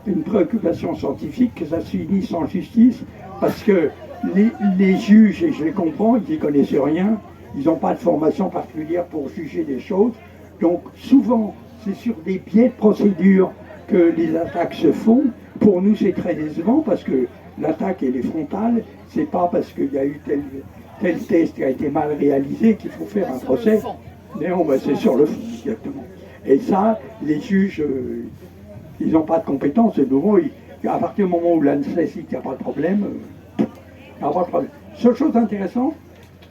une préoccupation scientifique, que ça se finisse en justice, parce que les juges, et je les comprends, ils n'y connaissent rien, ils n'ont pas de formation particulière pour juger des choses. Donc souvent, c'est sur des biais de procédure que les attaques se font. Pour nous, c'est très décevant parce que l'attaque, elle est frontale. C'est pas parce qu'il y a eu tel test qui a été mal réalisé qu'il faut faire un procès. Non, ben, c'est sur le fond, exactement. Et ça, les juges, ils n'ont pas de compétences. De nouveau, à partir du moment où l'ANSES dit qu'il n'y a pas de problème, il n'y a pas de problème. Seule chose intéressante,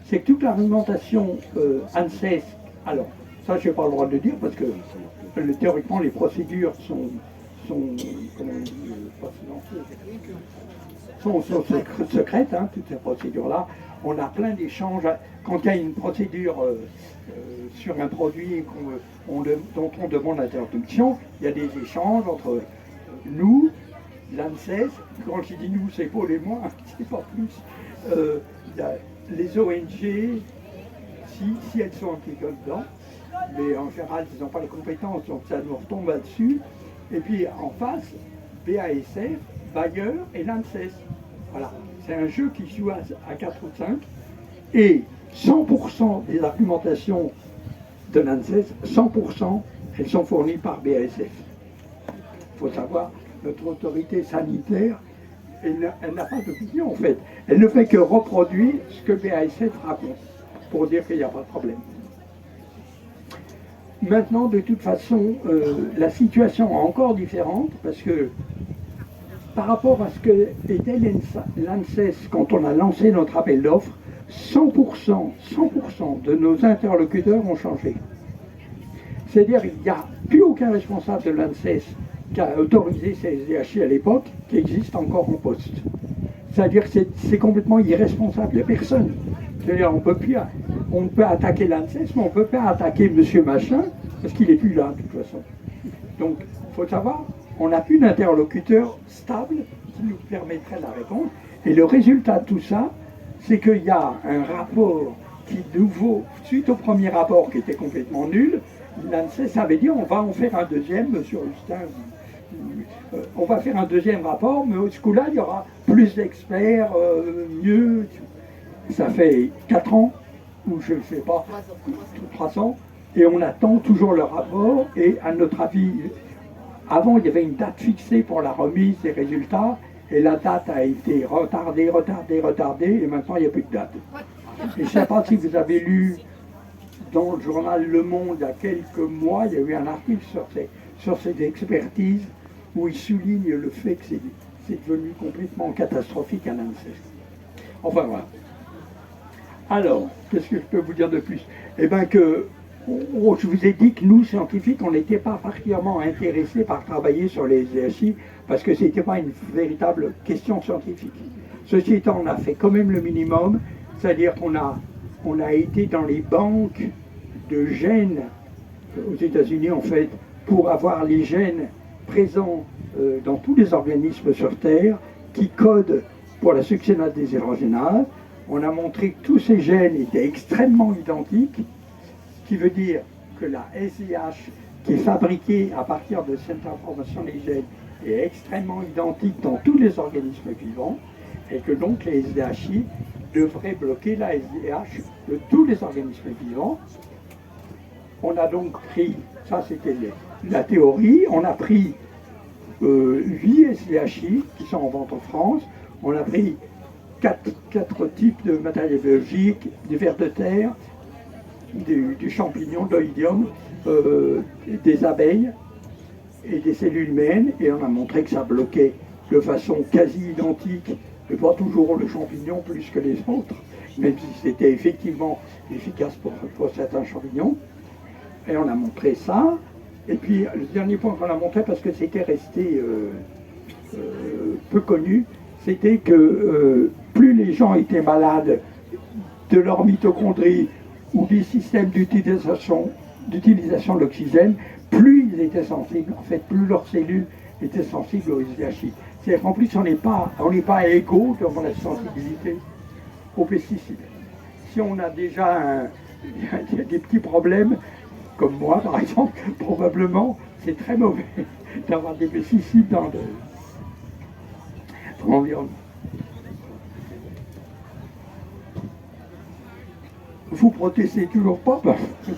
c'est que toute l'argumentation ANSES, alors, ça, je n'ai pas le droit de le dire parce que théoriquement, les procédures sont secrètes, hein, toutes ces procédures-là. On a plein d'échanges. Quand il y a une procédure sur un produit dont on demande l'interdiction, il y a des échanges entre nous, l'ANSES, quand je dis nous, c'est Paul et moi, c'est pas plus, les ONG, si elles sont impliquées dedans, mais en général, ils n'ont pas les compétences, donc ça nous retombe là-dessus. Et puis en face, BASF, Bayer et l'ANSES. Voilà, c'est un jeu qui joue à 4 ou 5. Et 100% des argumentations de l'ANSES, 100%, elles sont fournies par BASF. Il faut savoir, notre autorité sanitaire, elle n'a pas d'opinion en fait. Elle ne fait que reproduire ce que BASF raconte, pour dire qu'il n'y a pas de problème. Maintenant, de toute façon, la situation est encore différente parce que par rapport à ce que était l'ANSES quand on a lancé notre appel d'offres, 100% de nos interlocuteurs ont changé. C'est-à-dire qu'il n'y a plus aucun responsable de l'ANSES qui a autorisé ces SDHI à l'époque qui existe encore en poste. C'est-à-dire que c'est complètement irresponsable, il n'y a personne. C'est-à-dire on peut attaquer l'ANSES, mais on ne peut pas attaquer monsieur machin, parce qu'il n'est plus là de toute façon. Donc, il faut savoir, on n'a plus d'interlocuteur stable qui nous permettrait la réponse. Et le résultat de tout ça, c'est qu'il y a un rapport qui, nouveau, suite au premier rapport qui était complètement nul, l'ANSES avait dit on va en faire un deuxième, monsieur Rustin, on va faire un deuxième rapport, mais ce coup-là, il y aura plus d'experts, mieux. Ça fait 4 ans, ou je ne sais pas, 3 ans, et on attend toujours le rapport, et à notre avis, avant il y avait une date fixée pour la remise des résultats, et la date a été retardée, et maintenant il n'y a plus de date. Et je ne sais pas si vous avez lu dans le journal Le Monde il y a quelques mois, il y a eu un article sur ces expertises, où il souligne le fait que c'est devenu complètement catastrophique à l'ANSES. Enfin voilà. Alors, qu'est-ce que je peux vous dire de plus? Eh bien que, je vous ai dit que nous, scientifiques, on n'était pas particulièrement intéressés par travailler sur les SDHI parce que ce n'était pas une véritable question scientifique. Ceci étant, on a fait quand même le minimum, c'est-à-dire qu'on a été dans les banques de gènes aux États-Unis, en fait, pour avoir les gènes présents dans tous les organismes sur Terre qui codent pour la succénase déshydrogénase. On a montré que tous ces gènes étaient extrêmement identiques, ce qui veut dire que la SDH qui est fabriquée à partir de cette information des gènes est extrêmement identique dans tous les organismes vivants, et que donc les SDHI devraient bloquer la SDH de tous les organismes vivants. On a donc pris, ça c'était la théorie, on a pris 8 SDHI qui sont en vente en France, on a pris 4 types de matériel biologique, du ver de terre, du champignon, de l'oïdium, des abeilles et des cellules humaines, et on a montré que ça bloquait de façon quasi identique, mais pas toujours le champignon plus que les autres, même si c'était effectivement efficace pour certains champignons. Et on a montré ça. Et puis le dernier point qu'on a montré, parce que c'était resté peu connu, c'était que plus les gens étaient malades de leur mitochondrie ou des systèmes d'utilisation de l'oxygène, plus ils étaient sensibles, en fait, plus leurs cellules étaient sensibles aux SDHI. C'est-à-dire qu'en plus, on n'est pas égaux dans la sensibilité aux pesticides. Si on a déjà des petits problèmes, comme moi par exemple, probablement c'est très mauvais d'avoir des pesticides dans l'environnement. Vous protestez toujours pas? Moi j'ai une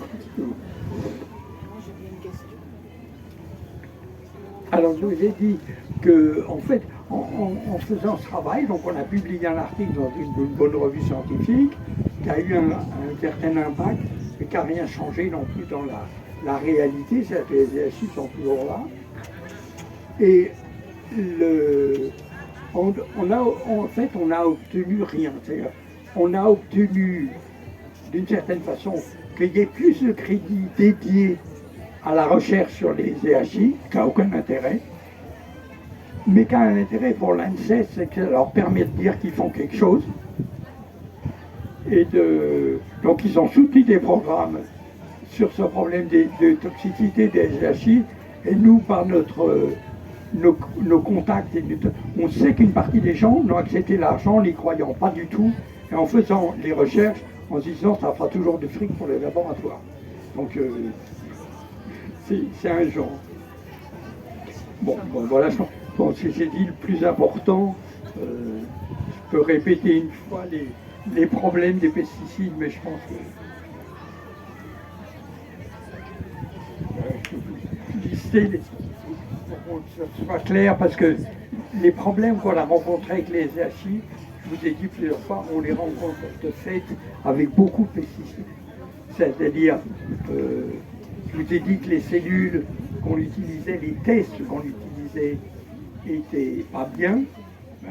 question. Alors je vous ai dit que, en fait, en faisant ce travail, donc on a publié un article dans une bonne revue scientifique qui a eu un certain impact, mais qui n'a rien changé non plus dans la réalité, c'est que les chiffres sont toujours là. Et en fait, on n'a obtenu rien. C'est-à-dire, on a obtenu, d'une certaine façon, qu'il y ait plus de crédits dédiés à la recherche sur les EHI, qui n'a aucun intérêt, mais qui a un intérêt pour l'ANSES, c'est que ça leur permet de dire qu'ils font quelque chose. Donc ils ont soutenu des programmes sur ce problème de toxicité des EHI, et nous, par nos contacts, on sait qu'une partie des gens n'ont accepté l'argent en n'y croyant pas du tout, et en faisant les recherches, en se disant ça fera toujours du fric pour les laboratoires. Donc c'est un genre. Bon voilà, j'ai dit le plus important. Je peux répéter une fois les problèmes des pesticides, mais je pense que je peux lister pour que ce soit clair, parce que les problèmes qu'on a rencontrés avec les EHI, je vous ai dit plusieurs fois, on les rencontre de fait avec beaucoup de pesticides. C'est-à-dire, je vous ai dit que les cellules qu'on utilisait, les tests qu'on utilisait, n'étaient pas bien.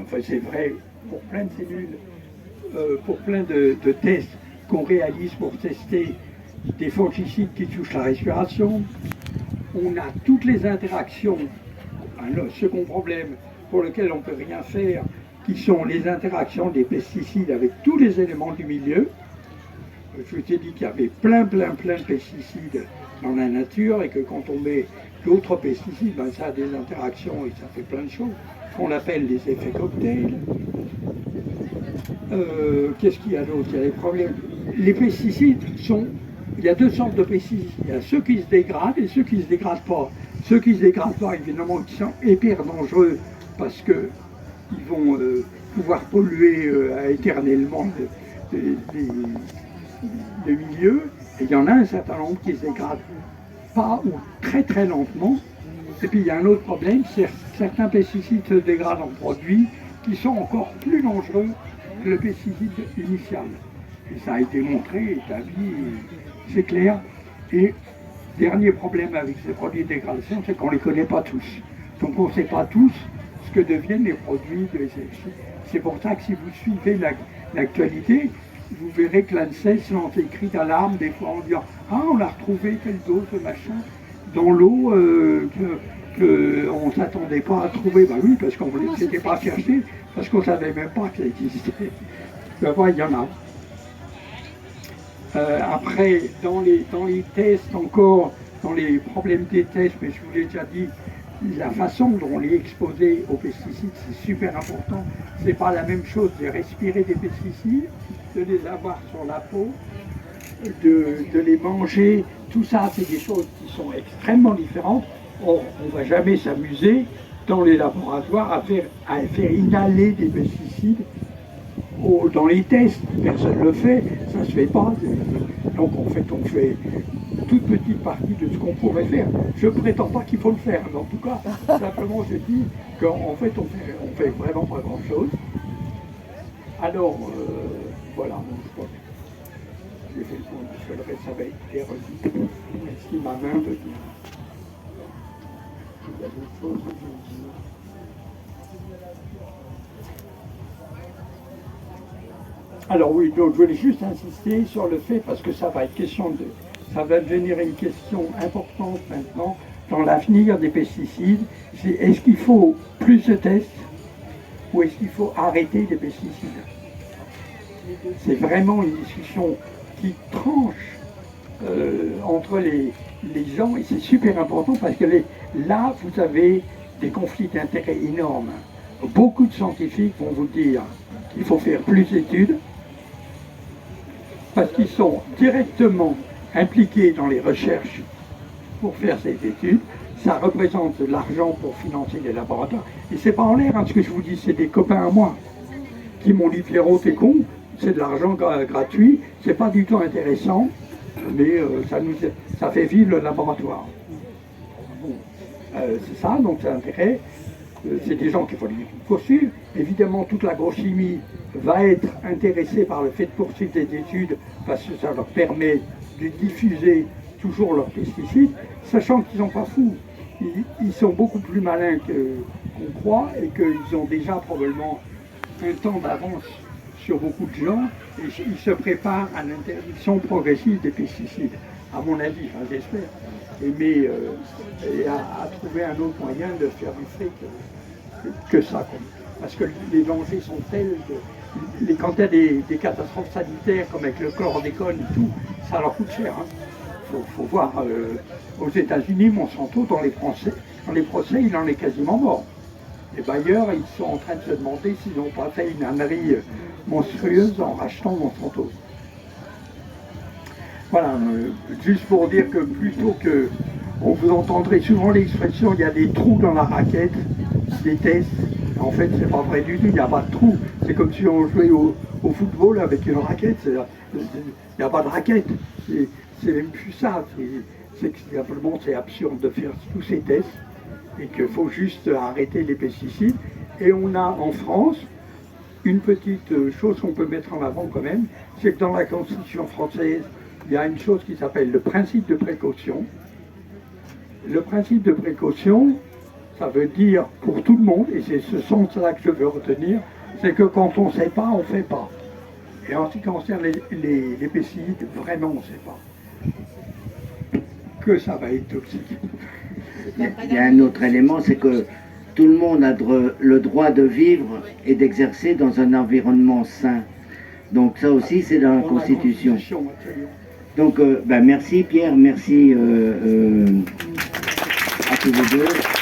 Enfin, c'est vrai pour plein de cellules, pour plein de tests qu'on réalise pour tester des fongicides qui touchent la respiration. On a toutes les interactions, un second problème pour lequel on ne peut rien faire, qui sont les interactions des pesticides avec tous les éléments du milieu. Je vous ai dit qu'il y avait plein de pesticides dans la nature et que quand on met d'autres pesticides, ben ça a des interactions et ça fait plein de choses, qu'on appelle les effets cocktails. Qu'est-ce qu'il y a d'autre? Il y a des problèmes. Les pesticides il y a deux sortes de pesticides. Il y a ceux qui se dégradent et ceux qui ne se dégradent pas. Ceux qui ne se dégradent pas, évidemment, qui sont hyper dangereux parce qu'ils vont pouvoir polluer éternellement le milieu. Et il y en a un certain nombre qui se dégradent pas ou très très lentement. Et puis il y a un autre problème, c'est que certains pesticides se dégradent en produits qui sont encore plus dangereux que le pesticide initial. Et ça a été montré, établi, c'est clair. Et dernier problème avec ces produits de dégradation, c'est qu'on ne les connaît pas tous. Donc on ne sait pas tous ce que deviennent les produits de SFC. C'est pour ça que si vous suivez l'actualité, vous verrez que l'ANSES lance des cris d'alarme des fois en disant « Ah, on a retrouvé telle dose de machin dans l'eau qu'on ne s'attendait pas à trouver. » Ben oui, parce qu'on ne s'était pas cherché, parce qu'on ne savait même pas que ça existait. Ben voilà, il y en a. Après, dans les tests encore, dans les problèmes des tests, mais je vous l'ai déjà dit, la façon dont on les exposait aux pesticides, c'est super important. C'est pas la même chose de respirer des pesticides, de les avoir sur la peau, de les manger. Tout ça, c'est des choses qui sont extrêmement différentes. Or, on ne va jamais s'amuser dans les laboratoires à faire inhaler des pesticides dans les tests. Personne ne le fait, ça ne se fait pas. Donc en fait, on fait toute petite partie de ce qu'on pourrait faire. Je ne prétends pas qu'il faut le faire, mais en tout cas, simplement je dis qu'en fait, on fait vraiment pas grand-chose. Alors, voilà, je crois que j'ai fait le point, parce que le reste, ça va être redit. Ce qui m'a main de dire. Il y a d'autres choses que je veux dire. Alors oui, donc je voulais juste insister sur le fait, parce que ça va devenir une question importante maintenant dans l'avenir des pesticides, c'est est-ce qu'il faut plus de tests ou est-ce qu'il faut arrêter les pesticides? C'est vraiment une discussion qui tranche entre les gens et c'est super important parce que là vous avez des conflits d'intérêts énormes. Beaucoup de scientifiques vont vous dire qu'il faut faire plus d'études parce qu'ils sont directement impliqués dans les recherches pour faire ces études. Ça représente de l'argent pour financer les laboratoires. Et c'est pas en l'air, hein, ce que je vous dis, c'est des copains à moi qui m'ont dit Pierrot, t'es con, c'est de l'argent gratuit, c'est pas du tout intéressant, mais ça fait vivre le laboratoire. Bon. C'est ça, donc c'est l'intérêt. C'est des gens qui font les poursuivre. Évidemment, toute l'agrochimie va être intéressée par le fait de poursuivre des études parce que ça leur permet de diffuser toujours leurs pesticides, sachant qu'ils ne sont pas fous. Ils sont beaucoup plus malins qu'on croit et qu'ils ont déjà probablement un temps d'avance sur beaucoup de gens et ils se préparent à l'interdiction progressive des pesticides, à mon avis, enfin, j'espère. Mais à trouver un autre moyen de faire du fric que ça. Quoi. Parce que les dangers sont tels que quand il y a des catastrophes sanitaires comme avec le chlordécone et tout, ça leur coûte cher. Faut voir, aux États-Unis, Monsanto, dans les procès, il en est quasiment mort. Les bailleurs, ils sont en train de se demander s'ils n'ont pas fait une ânerie monstrueuse en rachetant Monsanto. Voilà, juste pour dire que plutôt que, vous entendrez souvent l'expression, il y a des trous dans la raquette, des tests. En fait, c'est pas vrai du tout, il n'y a pas de trous. C'est comme si on jouait au football avec une raquette, il n'y a pas de raquette. C'est même plus ça, c'est que simplement c'est absurde de faire tous ces tests et qu'il faut juste arrêter les pesticides. Et on a en France une petite chose qu'on peut mettre en avant quand même, c'est que dans la Constitution française, il y a une chose qui s'appelle le principe de précaution. Le principe de précaution, ça veut dire pour tout le monde, et c'est ce sens-là que je veux retenir, c'est que quand on ne sait pas, on ne fait pas. Et en ce qui concerne les pesticides, vraiment on ne sait pas. Que ça va être toxique. Il y a un autre élément, c'est que tout le monde a le droit de vivre et d'exercer dans un environnement sain. Donc ça aussi, c'est dans la Constitution. Donc merci Pierre, merci à tous les deux.